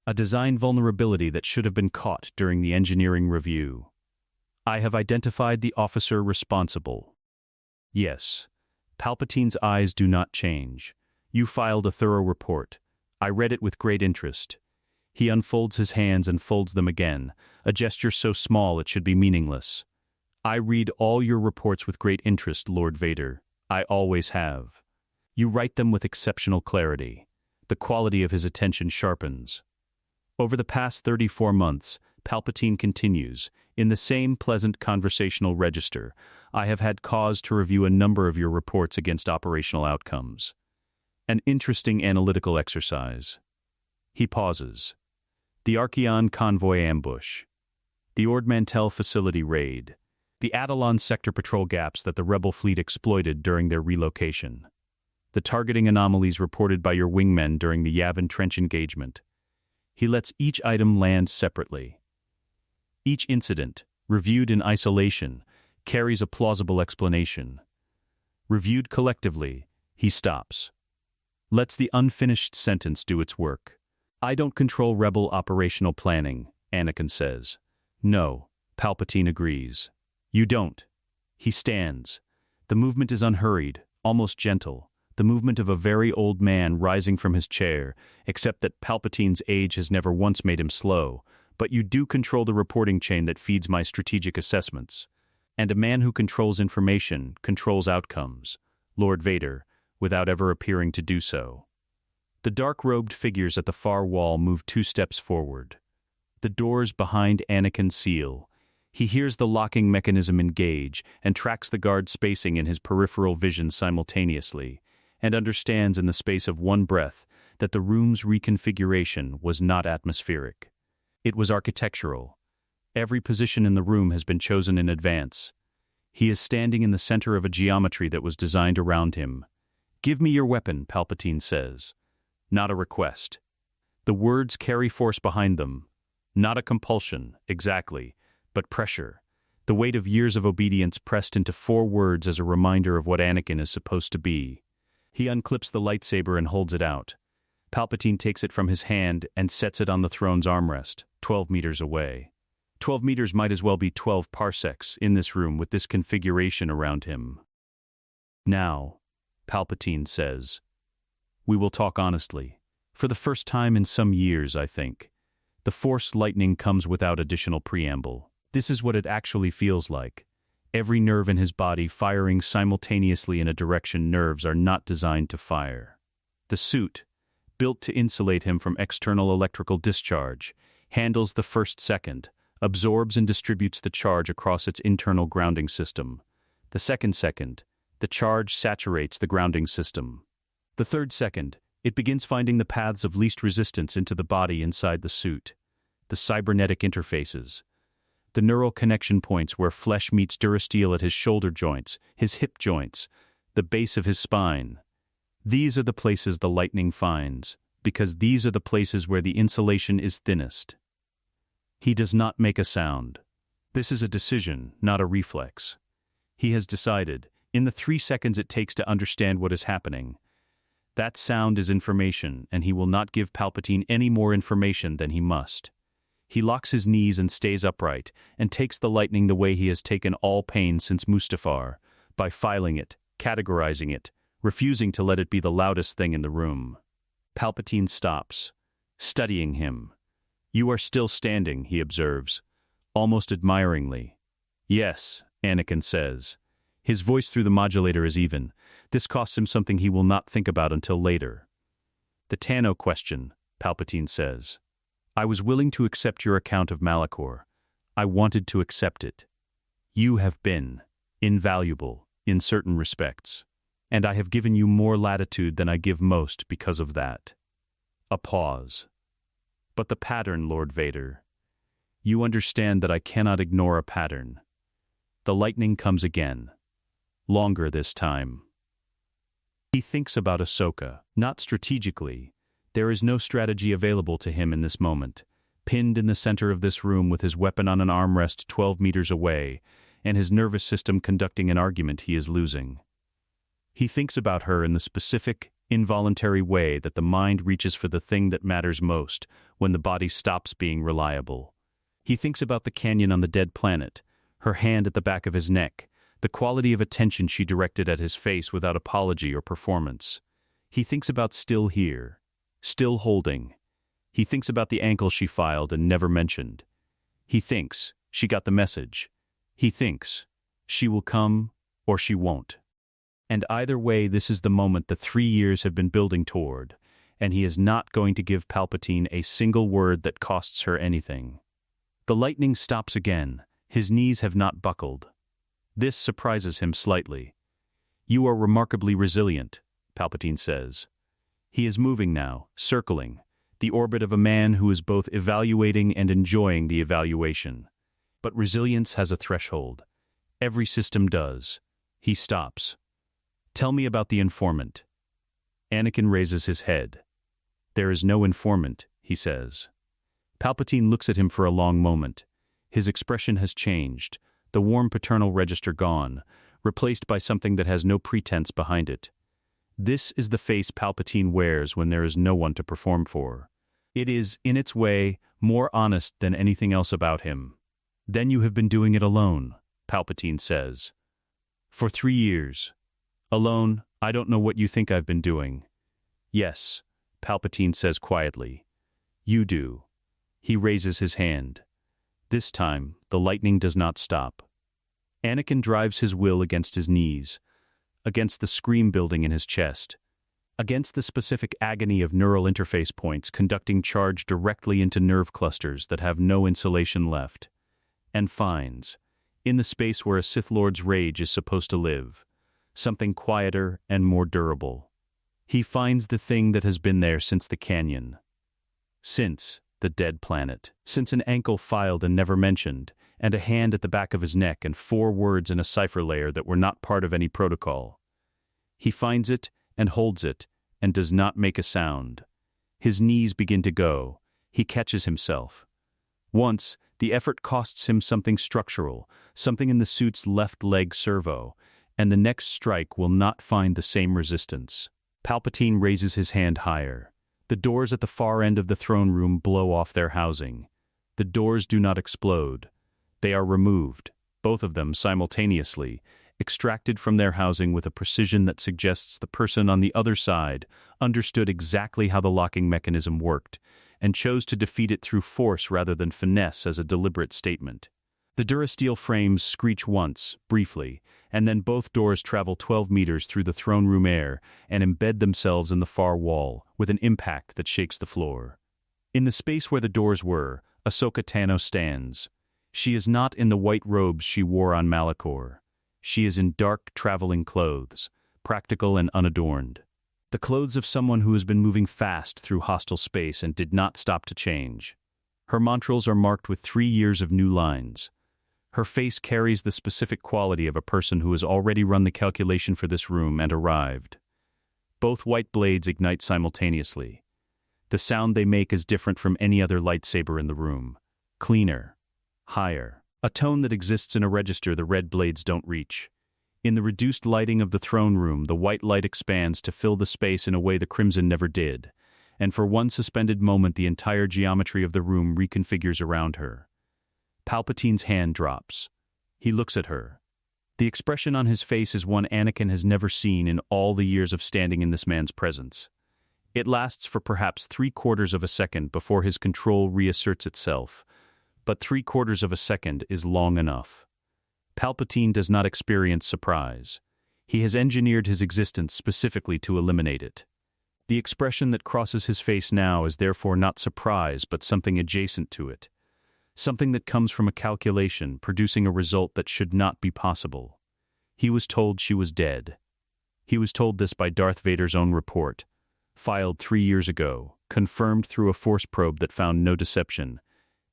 A design vulnerability that should have been caught during the engineering review. I have identified the officer responsible. Yes. Palpatine's eyes do not change. You filed a thorough report. I read it with great interest. He unfolds his hands and folds them again, a gesture so small it should be meaningless. I read all your reports with great interest, Lord Vader. I always have. You write them with exceptional clarity. The quality of his attention sharpens. Over the past 34 months, Palpatine continues, in the same pleasant conversational register, I have had cause to review a number of your reports against operational outcomes. An interesting analytical exercise. He pauses. The Archeon convoy ambush. The Ord Mantell facility raid. The Atollon sector patrol gaps that the rebel fleet exploited during their relocation. The targeting anomalies reported by your wingmen during the Yavin trench engagement. He lets each item land separately. Each incident, reviewed in isolation, carries a plausible explanation. Reviewed collectively, he stops. Lets the unfinished sentence do its work. I don't control rebel operational planning, Anakin says. No, Palpatine agrees. You don't. He stands. The movement is unhurried, almost gentle. The movement of a very old man rising from his chair, except that Palpatine's age has never once made him slow. But you do control the reporting chain that feeds my strategic assessments. And a man who controls information controls outcomes, Lord Vader, without ever appearing to do so. The dark-robed figures at the far wall move 2 steps forward. The doors behind Anakin seal. He hears the locking mechanism engage and tracks the guard spacing in his peripheral vision simultaneously, and understands in the space of one breath that the room's reconfiguration was not atmospheric. It was architectural. Every position in the room has been chosen in advance. He is standing in the center of a geometry that was designed around him. Give me your weapon, Palpatine says. Not a request. The words carry force behind them. Not a compulsion, exactly, but pressure. The weight of years of obedience pressed into 4 words as a reminder of what Anakin is supposed to be. He unclips the lightsaber and holds it out. Palpatine takes it from his hand and sets it on the throne's armrest, 12 meters away. 12 meters might as well be 12 parsecs in this room with this configuration around him. Now, Palpatine says, we will talk honestly. For the first time in some years, I think. The Force lightning comes without additional preamble. This is what it actually feels like. Every nerve in his body firing simultaneously in a direction nerves are not designed to fire. The suit, built to insulate him from external electrical discharge, handles the first second, absorbs and distributes the charge across its internal grounding system. The second second, the charge saturates the grounding system. The third second, it begins finding the paths of least resistance into the body inside the suit. The cybernetic interfaces. The neural connection points where flesh meets durasteel at his shoulder joints, his hip joints, the base of his spine. These are the places the lightning finds, because these are the places where the insulation is thinnest. He does not make a sound. This is a decision, not a reflex. He has decided, in the 3 seconds it takes to understand what is happening. That sound is information, and he will not give Palpatine any more information than he must. He locks his knees and stays upright, and takes the lightning the way he has taken all pain since Mustafar, by filing it, categorizing it, refusing to let it be the loudest thing in the room. Palpatine stops, studying him. You are still standing, he observes, almost admiringly. Yes, Anakin says. His voice through the modulator is even. This costs him something he will not think about until later. The Tano question, Palpatine says. I was willing to accept your account of Malachor. I wanted to accept it. You have been invaluable in certain respects, and I have given you more latitude than I give most because of that. A pause. But the pattern, Lord Vader. You understand that I cannot ignore a pattern. The lightning comes again. Longer this time. He thinks about Ahsoka, not strategically. There is no strategy available to him in this moment. Pinned in the center of this room with his weapon on an armrest 12 meters away, and his nervous system conducting an argument he is losing. He thinks about her in the specific, involuntary way that the mind reaches for the thing that matters most when the body stops being reliable. He thinks about the canyon on the dead planet, her hand at the back of his neck, the quality of attention she directed at his face without apology or performance. He thinks about still here, still holding. He thinks about the ankle she filed and never mentioned. He thinks she got the message. He thinks she will come or she won't. And either way, this is the moment the 3 years have been building toward, and he is not going to give Palpatine a single word that costs her anything. The lightning stops again. His knees have not buckled. This surprises him slightly. You are remarkably resilient, Palpatine says. He is moving now, circling, the orbit of a man who is both evaluating and enjoying the evaluation. But resilience has a threshold. Every system does. He stops. Tell me about the informant. Anakin raises his head. There is no informant, he says. Palpatine looks at him for a long moment. His expression has changed, the warm paternal register gone, replaced by something that has no pretense behind it. This is the face Palpatine wears when there is no one to perform for. It is, in its way, more honest than anything else about him. Then you have been doing it alone, Palpatine says. For 3 years. Alone, I don't know what you think I've been doing. Yes, Palpatine says quietly. You do. He raises his hand. This time, the lightning does not stop. Anakin drives his will against his knees, against the scream building in his chest, against the specific agony of neural interface points conducting charge directly into nerve clusters that have no insulation left, and finds, in the space where a Sith Lord's rage is supposed to live, something quieter and more durable. He finds the thing that has been there since the canyon. Since the dead planet. Since an ankle filed and never mentioned, and a hand at the back of his neck and 4 words in a cipher layer that were not part of any protocol. He finds it and holds it and does not make a sound. His knees begin to go. He catches himself. Once, the effort costs him something structural, something in the suit's left leg servo, and the next strike will not find the same resistance. Palpatine raises his hand higher. The doors at the far end of the throne room blow off their housing. The doors do not explode. They are removed, both of them simultaneously, extracted from their housing with a precision that suggests the person on the other side understood exactly how the locking mechanism worked, and chose to defeat it through force rather than finesse as a deliberate statement. The durasteel frames screech once, briefly, and then both doors travel 12 meters through the throne room air and embed themselves in the far wall, with an impact that shakes the floor. In the space where the doors were, Ahsoka Tano stands. She is not in the white robes she wore on Malachor. She is in dark traveling clothes, practical and unadorned. The clothes of someone who has been moving fast through hostile space and did not stop to change. Her montrals are marked with 3 years of new lines. Her face carries the specific quality of a person who has already run the calculation for this room and arrived. Both white blades ignite simultaneously. The sound they make is different from any other lightsaber in the room. Cleaner. Higher. A tone that exists in a register the red blades don't reach. In the reduced lighting of the throne room, the white light expands to fill the space in a way the crimson never did, and for one suspended moment the entire geometry of the room reconfigures around her. Palpatine's hand drops. He looks at her. The expression on his face is one Anakin has never seen in all the years of standing in this man's presence. It lasts for perhaps 3/4 of a second before his control reasserts itself, but 3/4 of a second is long enough. Palpatine does not experience surprise. He has engineered his existence specifically to eliminate it. The expression that crosses his face now is therefore not surprise but something adjacent to it. Something that comes from a calculation, producing a result that should not be possible. He was told she was dead. He was told this by Darth Vader's own report, filed 3 years ago, confirmed through a Force probe that found no deception.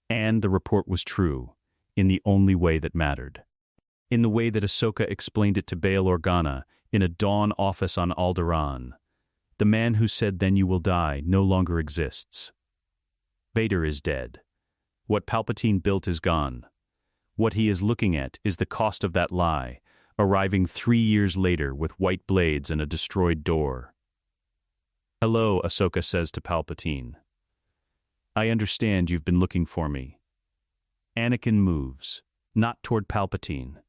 And the report was true, in the only way that mattered. In the way that Ahsoka explained it to Bail Organa in a Dawn office on Alderaan. The man who said "then you will die" no longer exists. Vader is dead. What Palpatine built is gone. What he is looking at is the cost of that lie, arriving 3 years later with white blades and a destroyed door. "Hello," Ahsoka says to Palpatine. "I understand you've been looking for me." Anakin moves, not toward Palpatine,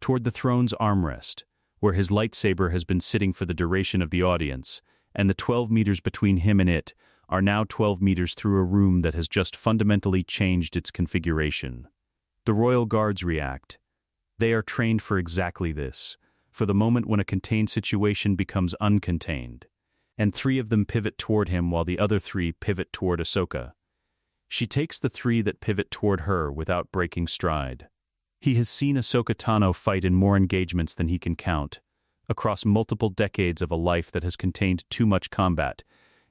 toward the throne's armrest, where his lightsaber has been sitting for the duration of the audience, and the 12 meters between him and it are now 12 meters through a room that has just fundamentally changed its configuration. The royal guards react. They are trained for exactly this, for the moment when a contained situation becomes uncontained, and 3 of them pivot toward him while the other 3 pivot toward Ahsoka. She takes the 3 that pivot toward her without breaking stride. He has seen Ahsoka Tano fight in more engagements than he can count, across multiple decades of a life that has contained too much combat,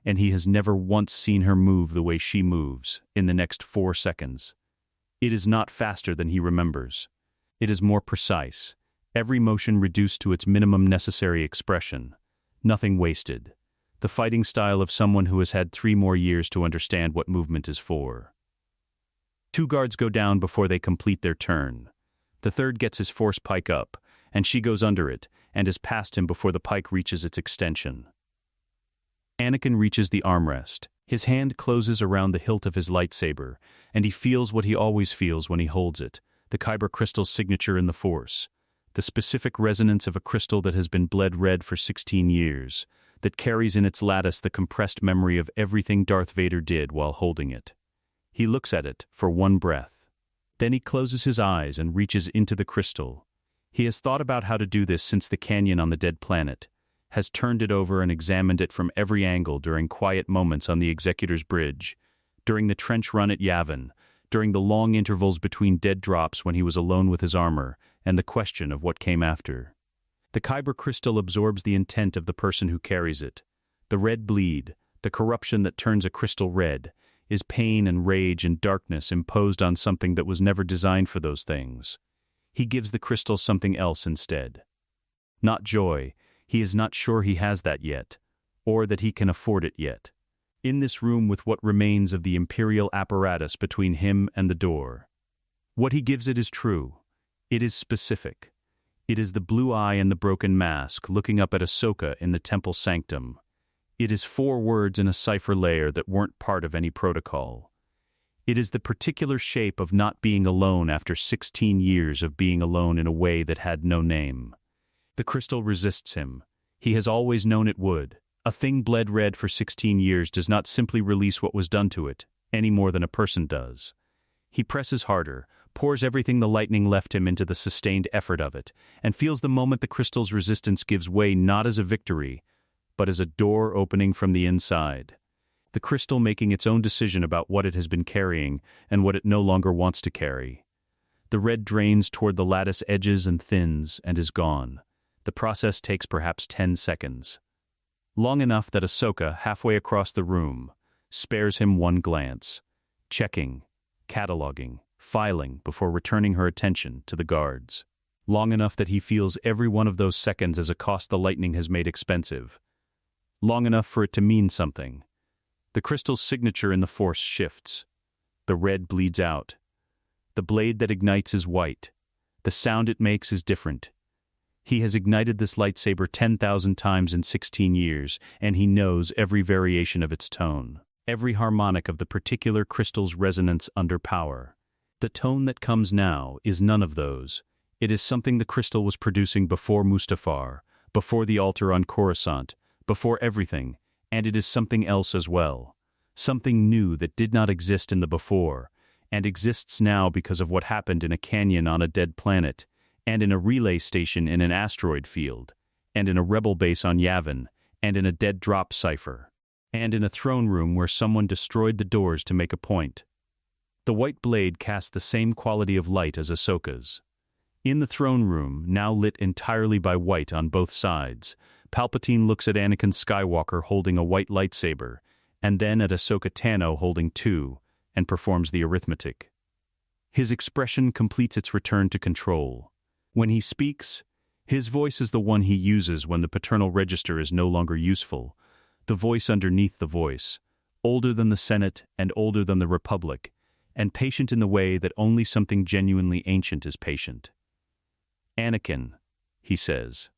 and he has never once seen her move the way she moves, in the next 4 seconds. It is not faster than he remembers. It is more precise, every motion reduced to its minimum necessary expression, nothing wasted. The fighting style of someone who has had 3 more years to understand what movement is for. 2 guards go down before they complete their turn. The 3rd gets his force pike up, and she goes under it, and is past him before the pike reaches its extension. Anakin reaches the armrest. His hand closes around the hilt of his lightsaber, and he feels what he always feels when he holds it, the Kyber crystal's signature in the Force, the specific resonance of a crystal that has been bled red for 16 years, that carries in its lattice the compressed memory of everything Darth Vader did while holding it. He looks at it for one breath. Then he closes his eyes and reaches into the crystal. He has thought about how to do this since the canyon on the dead planet, has turned it over and examined it from every angle during quiet moments on the Executor's Bridge, during the trench run at Yavin, during the long intervals between dead drops when he was alone with his armor, and the question of what came after. The Kyber crystal absorbs the intent of the person who carries it. The red bleed, the corruption that turns a crystal red, is pain and rage and darkness imposed on something that was never designed for those things. He gives the crystal something else instead. Not joy, he is not sure he has that yet, or that he can afford it yet. In this room with what remains of the Imperial apparatus between him and the door. What he gives it is true. It is specific. It is the blue eye and the broken mask looking up at Ahsoka in the temple sanctum. It is 4 words in a cipher layer that weren't part of any protocol. It is the particular shape of not being alone after 16 years of being alone in a way that had no name. The crystal resists him. He has always known it would. A thing bled red for 16 years does not simply release what was done to it, any more than a person does. He presses harder, pours everything the lightning left him into the sustained effort of it, and feels the moment the crystal's resistance gives way not as a victory, but as a door opening from the inside. The crystal making its own decision about what it has been carrying and what it no longer wants to carry. The red drains toward the lattice edges and thins and is gone. The process takes perhaps 10 seconds. Long enough that Ahsoka, halfway across the room, spares him one glance, checking, cataloging, filing before returning her attention to the guards. Long enough that he feels every one of those seconds as a cost the lightning has made expensive. Long enough for it to mean something. The crystal's signature in the Force shifts. The red bleeds out. The blade that ignites is white. The sound it makes is different. He has ignited this lightsaber 10,000 times in 16 years, and he knows every variation of its tone, every harmonic of the particular crystal's resonance under power. The tone that comes now is none of those. It is something the crystal was producing before Mustafar, before the altar on Coruscant, before everything, and it is something else as well. Something new that did not exist in the before, and exists now because of what happened in a canyon on a dead planet, and in a relay station in an asteroid field, and in a rebel base on Yavin, and in a dead drop cipher, and in a throne room where someone destroyed the doors to make a point. The white blade cast the same quality of light as Ahsoka's. In the throne room, now lit entirely by white on both sides, Palpatine looks at Anakin Skywalker holding a white lightsaber, and then at Ahsoka Tano holding two, and performs the arithmetic. His expression completes its return to control. When he speaks, his voice is the one he uses when the paternal register is no longer useful, the voice underneath the voice, older than the Senate and older than the Republic, and patient in the way that only something genuinely ancient is patient. "Anakin," he says.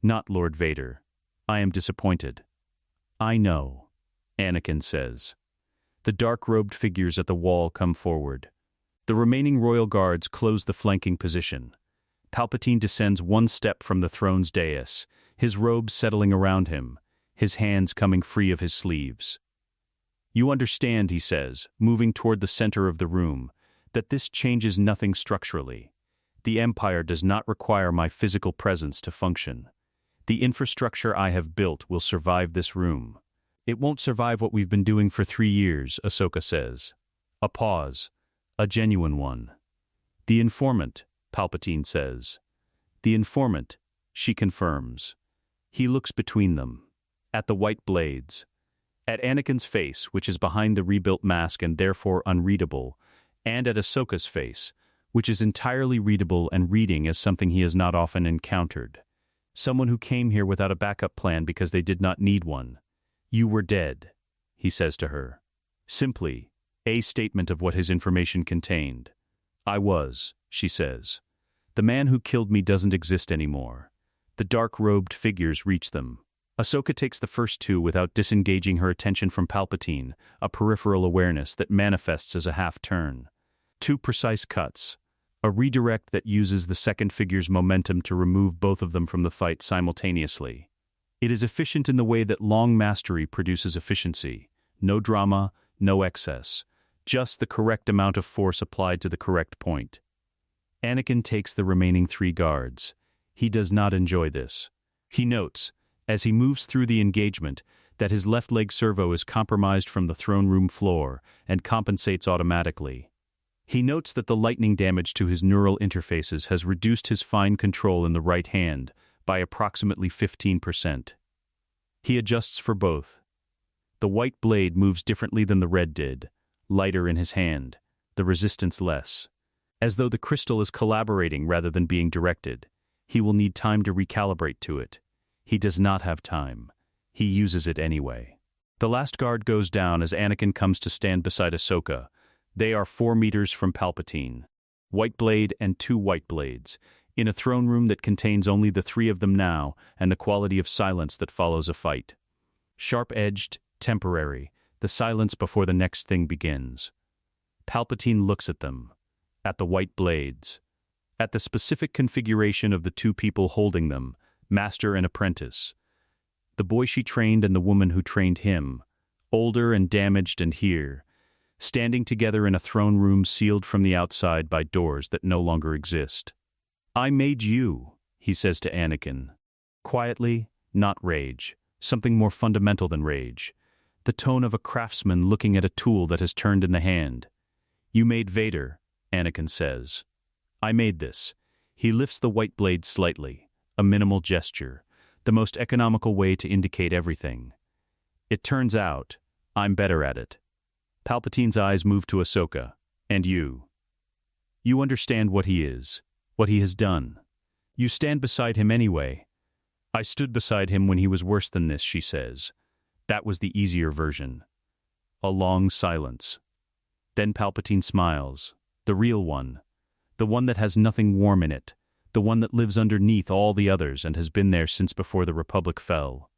"Not Lord Vader. I am disappointed." "I know," Anakin says. The dark-robed figures at the wall come forward. The remaining royal guards close the flanking position. Palpatine descends one step from the throne's dais, his robes settling around him, his hands coming free of his sleeves. "You understand," he says, moving toward the center of the room, "that this changes nothing structurally. The Empire does not require my physical presence to function. The infrastructure I have built will survive this room." "It won't survive what we've been doing for 3 years," Ahsoka says. A pause, a genuine one. "The informant," Palpatine says. "The informant," she confirms. He looks between them, at the white blades, at Anakin's face, which is behind the rebuilt mask and therefore unreadable, and at Ahsoka's face, which is entirely readable and reading as something he has not often encountered. Someone who came here without a backup plan because they did not need one. "You were dead," he says to her. Simply, a statement of what his information contained. "I was," she says. "The man who killed me doesn't exist anymore." The dark-robed figures reach them. Ahsoka takes the first two without disengaging her attention from Palpatine, a peripheral awareness that manifests as a half-turn. 2 precise cuts. A redirect that uses the second figure's momentum to remove both of them from the fight simultaneously. It is efficient in the way that long mastery produces efficiency. No drama, no excess. Just the correct amount of force applied to the correct point. Anakin takes the remaining 3 guards. He does not enjoy this. He notes, as he moves through the engagement, that his left leg servo is compromised from the throne room floor and compensates automatically. He notes that the lightning damage to his neural interfaces has reduced his fine control in the right hand by approximately 15%. He adjusts for both. The white blade moves differently than the red did, lighter in his hand, the resistance less. As though the crystal is collaborating rather than being directed. He will need time to recalibrate to it. He does not have time. He uses it anyway. The last guard goes down as Anakin comes to stand beside Ahsoka. They are 4 meters from Palpatine. White blade and 2 white blades, in a throne room that contains only the 3 of them now and the quality of silence that follows a fight. Sharp-edged, temporary, the silence before the next thing begins. Palpatine looks at them, at the white blades, at the specific configuration of the 2 people holding them, master and apprentice. The boy she trained and the woman who trained him, older and damaged and here, standing together in a throne room sealed from the outside by doors that no longer exist. "I made you," he says to Anakin. Quietly, not rage, something more fundamental than rage. The tone of a craftsman looking at a tool that has turned in the hand. "You made Vader," Anakin says. "I made this." He lifts the white blade slightly, a minimal gesture, the most economical way to indicate everything. "It turns out, I'm better at it." Palpatine's eyes move to Ahsoka. "And you? You understand what he is, what he has done. You stand beside him anyway." "I stood beside him when he was worse than this," she says. "That was the easier version." A long silence. Then Palpatine smiles. The real one. The one that has nothing warm in it. The one that lives underneath all the others and has been there since before the Republic fell.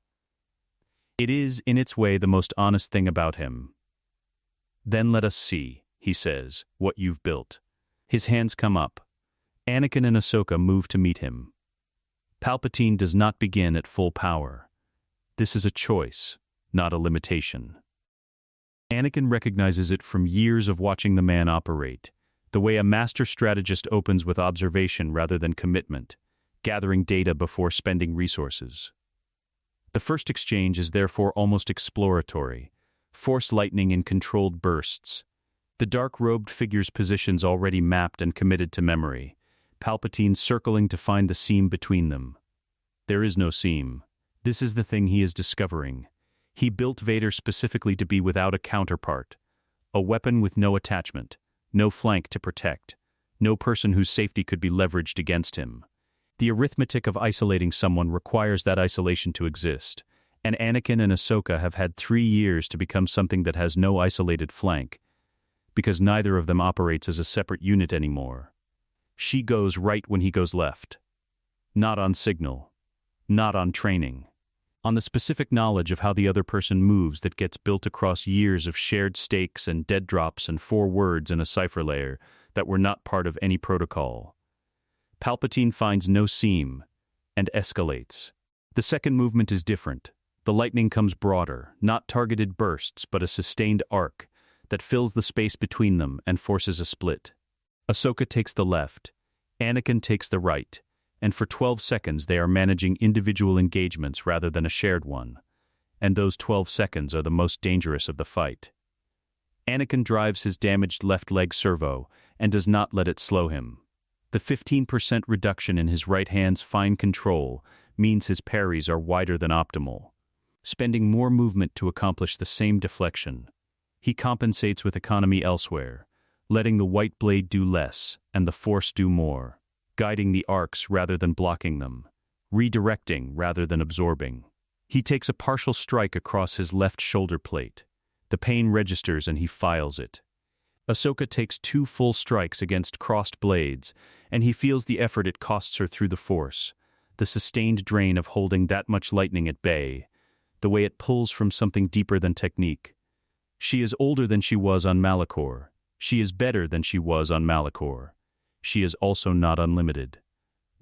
It is, in its way, the most honest thing about him. "Then let us see," he says, "what you've built." His hands come up. Anakin and Ahsoka move to meet him. Palpatine does not begin at full power. This is a choice, not a limitation. Anakin recognizes it from years of watching the man operate, the way a master strategist opens with observation rather than commitment, gathering data before spending resources. The first exchange is therefore almost exploratory, force lightning in controlled bursts. The dark-robed figure's positions already mapped and committed to memory, Palpatine circling to find the seam between them. There is no seam. This is the thing he is discovering. He built Vader specifically to be without a counterpart, a weapon with no attachment, no flank to protect, no person whose safety could be leveraged against him. The arithmetic of isolating someone requires that isolation to exist, and Anakin and Ahsoka have had 3 years to become something that has no isolated flank, because neither of them operates as a separate unit anymore. She goes right when he goes left. Not on signal. Not on training. On the specific knowledge of how the other person moves that gets built across years of shared stakes and dead drops and 4 words in a cipher layer that were not part of any protocol. Palpatine finds no seam and escalates. The second movement is different. The lightning comes broader, not targeted bursts, but a sustained arc that fills the space between them and forces a split. Ahsoka takes the left, Anakin takes the right, and for 12 seconds they are managing individual engagements rather than a shared one. And those 12 seconds are the most dangerous of the fight. Anakin drives his damaged left leg servo and does not let it slow him. The 15% reduction in his right hand's fine control means his parries are wider than optimal. Spending more movement to accomplish the same deflection, he compensates with economy elsewhere, letting the white blade do less and the Force do more, guiding the arcs rather than blocking them, redirecting rather than absorbing. He takes a partial strike across his left shoulder plate. The pain registers and he files it. Ahsoka takes 2 full strikes against crossed blades, and he feels the effort it costs her through the Force, the sustained drain of holding that much lightning at bay, the way it pulls from something deeper than technique. She is older than she was on Malachor. She is better than she was on Malachor. She is also not unlimited.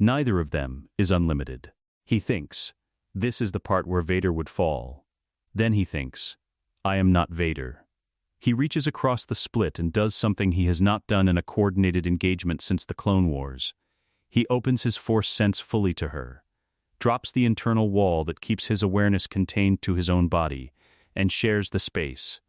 Neither of them is unlimited. He thinks, this is the part where Vader would fall. Then he thinks, I am not Vader. He reaches across the split and does something he has not done in a coordinated engagement since the Clone Wars. He opens his Force sense fully to her, drops the internal wall that keeps his awareness contained to his own body, and shares the space.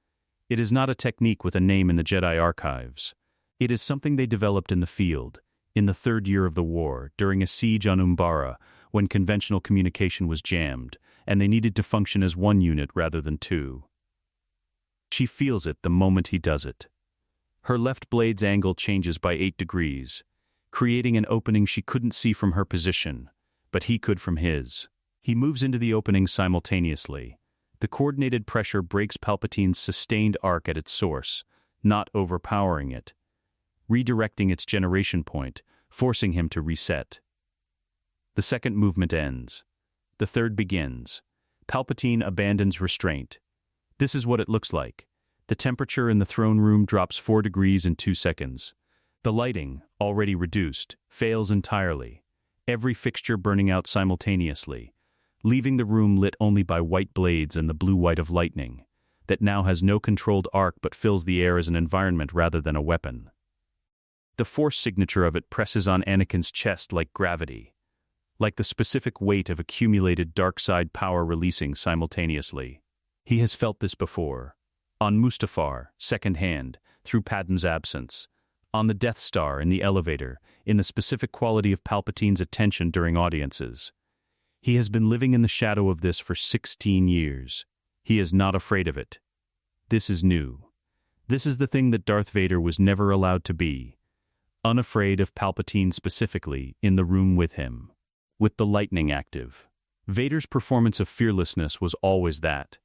It is not a technique with a name in the Jedi archives. It is something they developed in the field, in the 3rd year of the war, during a siege on Umbara, when conventional communication was jammed, and they needed to function as one unit rather than 2. She feels it the moment he does it. Her left blade's angle changes by 8 degrees, creating an opening she couldn't see from her position, but he could from his. He moves into the opening simultaneously. The coordinated pressure breaks Palpatine's sustained arc at its source, not overpowering it, redirecting its generation point, forcing him to reset. The second movement ends. The third begins. Palpatine abandons restraint. This is what it looks like. The temperature in the throne room drops 4 degrees in 2 seconds. The lighting, already reduced, fails entirely, every fixture burning out simultaneously, leaving the room lit only by white blades and the blue-white of lightning, that now has no controlled arc but fills the air as an environment rather than a weapon. The Force signature of it presses on Anakin's chest like gravity, like the specific weight of accumulated dark side power releasing simultaneously. He has felt this before. On Mustafar, second-hand, through Padme's absence. On the Death Star, in the elevator, in the specific quality of Palpatine's attention during audiences. He has been living in the shadow of this for 16 years. He is not afraid of it. This is new. This is the thing that Darth Vader was never allowed to be. Unafraid of Palpatine specifically, in the room with him. With the lightning active. Vader's performance of fearlessness was always that.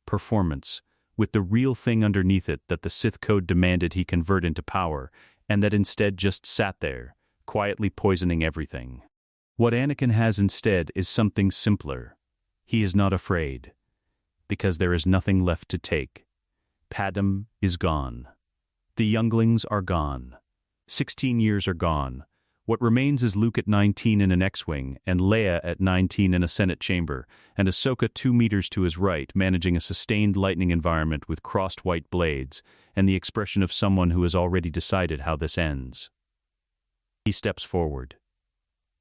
Performance, with the real thing underneath it that the Sith Code demanded he convert into power, and that instead just sat there, quietly poisoning everything. What Anakin has instead is something simpler. He is not afraid. Because there is nothing left to take. Padme is gone. The younglings are gone. 16 years are gone. What remains is Luke at 19 in an X-Wing, and Leia at 19 in a Senate chamber, and Ahsoka 2 meters to his right, managing a sustained lightning environment with crossed white blades, and the expression of someone who has already decided how this ends. He steps forward.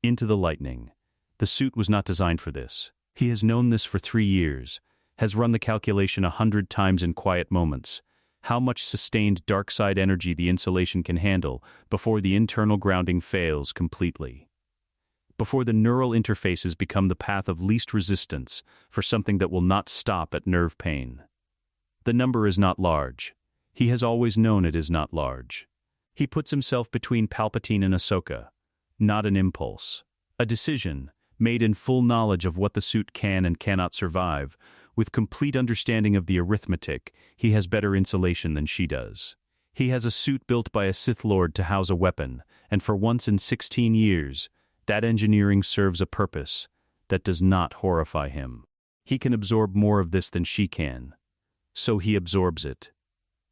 Into the lightning. The suit was not designed for this. He has known this for 3 years, has run the calculation 100 times in quiet moments, how much sustained dark side energy the insulation can handle before the internal grounding fails completely. Before the neural interfaces become the path of least resistance for something that will not stop at nerve pain. The number is not large. He has always known it is not large. He puts himself between Palpatine and Ahsoka, not an impulse. A decision, made in full knowledge of what the suit can and cannot survive, with complete understanding of the arithmetic. He has better insulation than she does. He has a suit built by a Sith Lord to house a weapon, and for once in 16 years, that engineering serves a purpose that does not horrify him. He can absorb more of this than she can. So he absorbs it.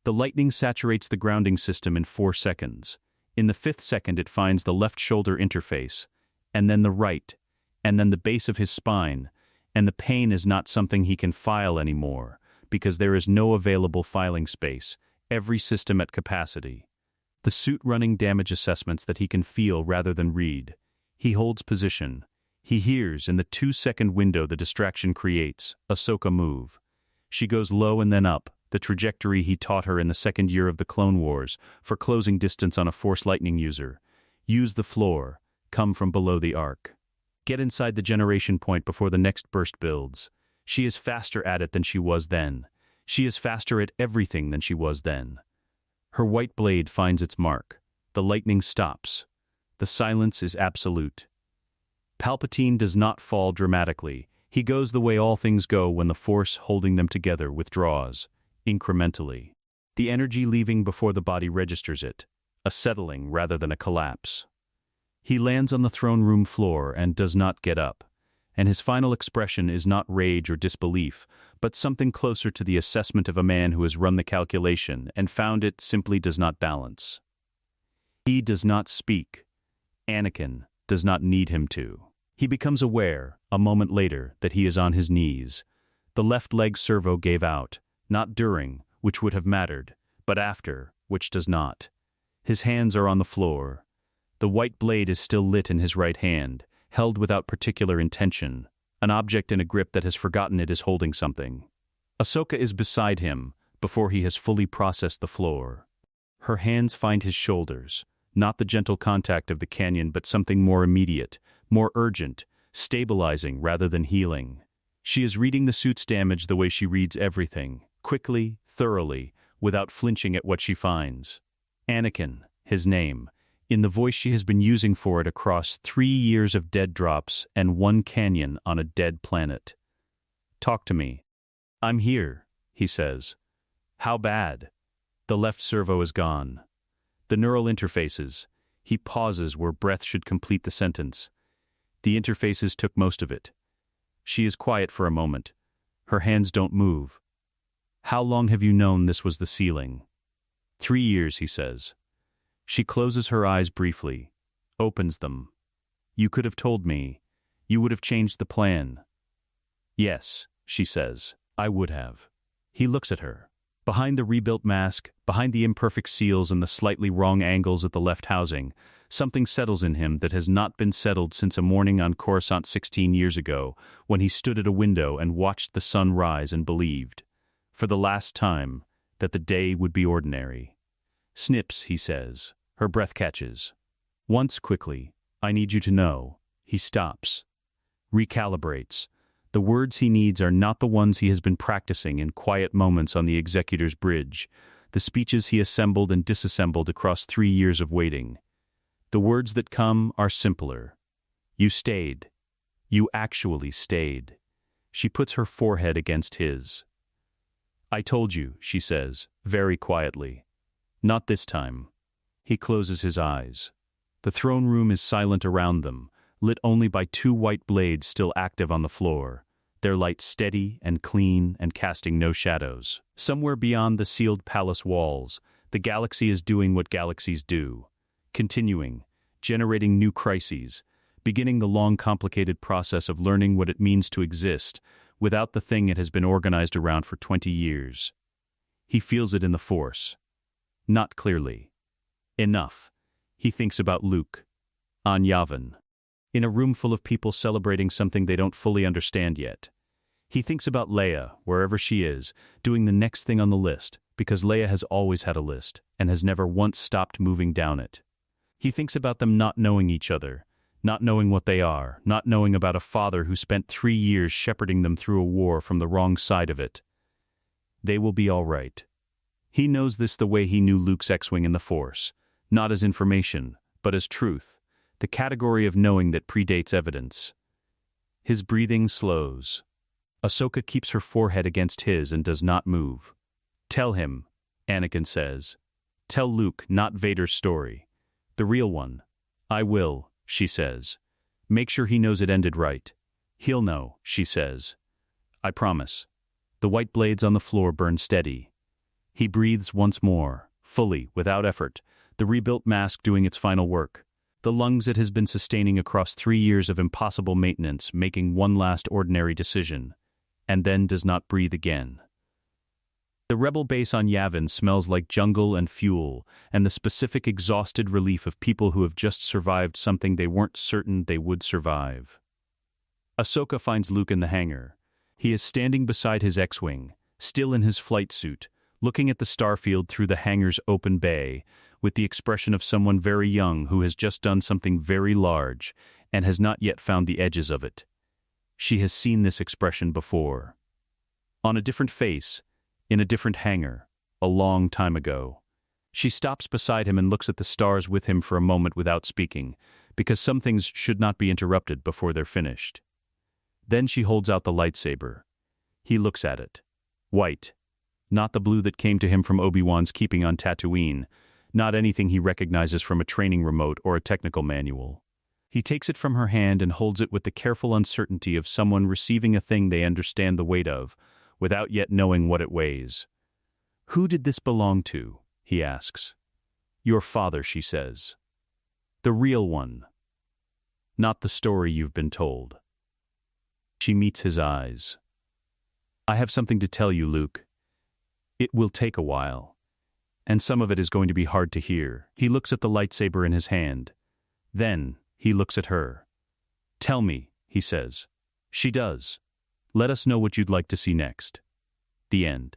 The lightning saturates the grounding system in 4 seconds. In the 5th second it finds the left shoulder interface, and then the right, and then the base of his spine, and the pain is not something he can file anymore, because there is no available filing space, every system at capacity. The suit running damage assessments that he can feel rather than read. He holds position. He hears, in the 2-second window the distraction creates, Ahsoka move. She goes low and then up, the trajectory he taught her in the 2nd year of the Clone Wars, for closing distance on a Force lightning user. Use the floor, come from below the arc. Get inside the generation point before the next burst builds. She is faster at it than she was then. She is faster at everything than she was then. Her white blade finds its mark. The lightning stops. The silence is absolute. Palpatine does not fall dramatically. He goes the way all things go when the Force holding them together withdraws, incrementally. The energy leaving before the body registers it, a settling rather than a collapse. He lands on the throne room floor and does not get up, and his final expression is not rage or disbelief, but something closer to the assessment of a man who has run the calculation and found it simply does not balance. He does not speak. Anakin does not need him to. He becomes aware, a moment later, that he is on his knees. The left leg servo gave out, not during, which would have mattered, but after, which does not. His hands are on the floor. The white blade is still lit in his right hand, held without particular intention, an object in a grip that has forgotten it is holding something. Ahsoka is beside him, before he has fully processed the floor. Her hands find his shoulders, not the gentle contact of the canyon but something more immediate, more urgent, stabilizing rather than healing. She is reading the suit's damage the way she reads everything, quickly, thoroughly, without flinching at what she finds. Anakin, his name, in the voice she has been using for it across 3 years of dead drops and 1 canyon on a dead planet. Talk to me. I'm here, he says. How bad? The left servo is gone. The neural interfaces. He pauses where breath should complete the sentence. The interfaces took most of it. She is quiet for a moment. Her hands don't move. How long have you known this was the ceiling? 3 years, he says. She closes her eyes briefly, opens them. You could have told me. You would have changed the plan. Yes, she says, I would have. He looks at her. Behind the rebuilt mask, behind the imperfect seals and the slightly wrong angles at the left housing, something settles in him that has not been settled since a morning on Coruscant 16 years ago, when he stood at a window and watched the sun rise and believed, for the last time, that the day would be ordinary. Snips, he says. Her breath catches. Once quickly, I need you to know. He stops. Recalibrates. The words he needs are not the ones he has been practicing in quiet moments on the executor's bridge, the speeches he assembled and disassembled across 3 years of waiting. The words that come are simpler. You stayed. You actually stayed. She puts her forehead against his. I told you, she says, very quietly. Not this time. He closes his eyes. The throne room is silent around them, lit only by 2 white blades still active on the floor, their light steady and clean and casting no shadows. Somewhere beyond the sealed palace walls, the galaxy is doing what galaxies do, continuing, generating new crises, beginning the long complicated process of learning what it means to exist without the thing it has been organized around for 20 years. He feels it in the Force. Not clearly. Enough. He thinks about Luke. On Yavin. In a room full of people celebrating something they don't fully understand yet. He thinks about Leia, wherever she is, doing the next thing on the list, because Leia has always had a list and has never once stopped moving down it. He thinks about them not knowing each other, not knowing what they are, not knowing about a father who spent 3 years shepherding them through a war from the wrong side of it. They will be all right. He knows this the way he knew Luke's X-Wing in the Force, not as information, but as truth, the category of knowing that predates evidence. His breathing slows. Ahsoka keeps her forehead against his and does not move. "Tell him," Anakin says. "Tell Luke not Vader's story. The real one." "I will," she says. "Make sure he knows it ended right." "He'll know," she says. "I promise." The white blades on the floor burn steady. He breathes once more, fully, without effort, the rebuilt mask doing its final work. The lungs it has been sustaining across 3 years of impossible maintenance, making one last ordinary decision, and then does not breathe again. The rebel base on Yavin smells like jungle and fuel, and the specific exhausted relief of people who have just survived something they weren't certain they would survive. Ahsoka finds Luke in the hangar. He is standing beside his X-Wing, still in his flight suit, looking at the starfield through the hangar's open bay, with the expression of someone very young who has just done something very large and has not yet found the edges of it. She has seen this expression before. On a different face, in a different hangar, a long time ago. She stops beside him and looks at the stars with him for a moment without speaking, because some things should not be interrupted before they're finished. Then she holds out the lightsaber. He looks at it. White. Not the blue that came to him from Obi-Wan's keeping on Tatooine, not anything he recognizes from a training remote or a technical manual. He takes it from her hand and holds it with the careful uncertainty of someone receiving a thing they understand the weight of, without yet knowing what it weighs. "Who did this belong to?" he asks. "Your father," she says. "The real one. Not the story you've been told." She meets his eyes. "I have something to tell you, Luke. It will take a while. And some of it is going to be hard to hear." He looks at the lightsaber in his hand. Then he looks at her. "Tell me," he says. She does. "Let us know what you'd like to see next." The end.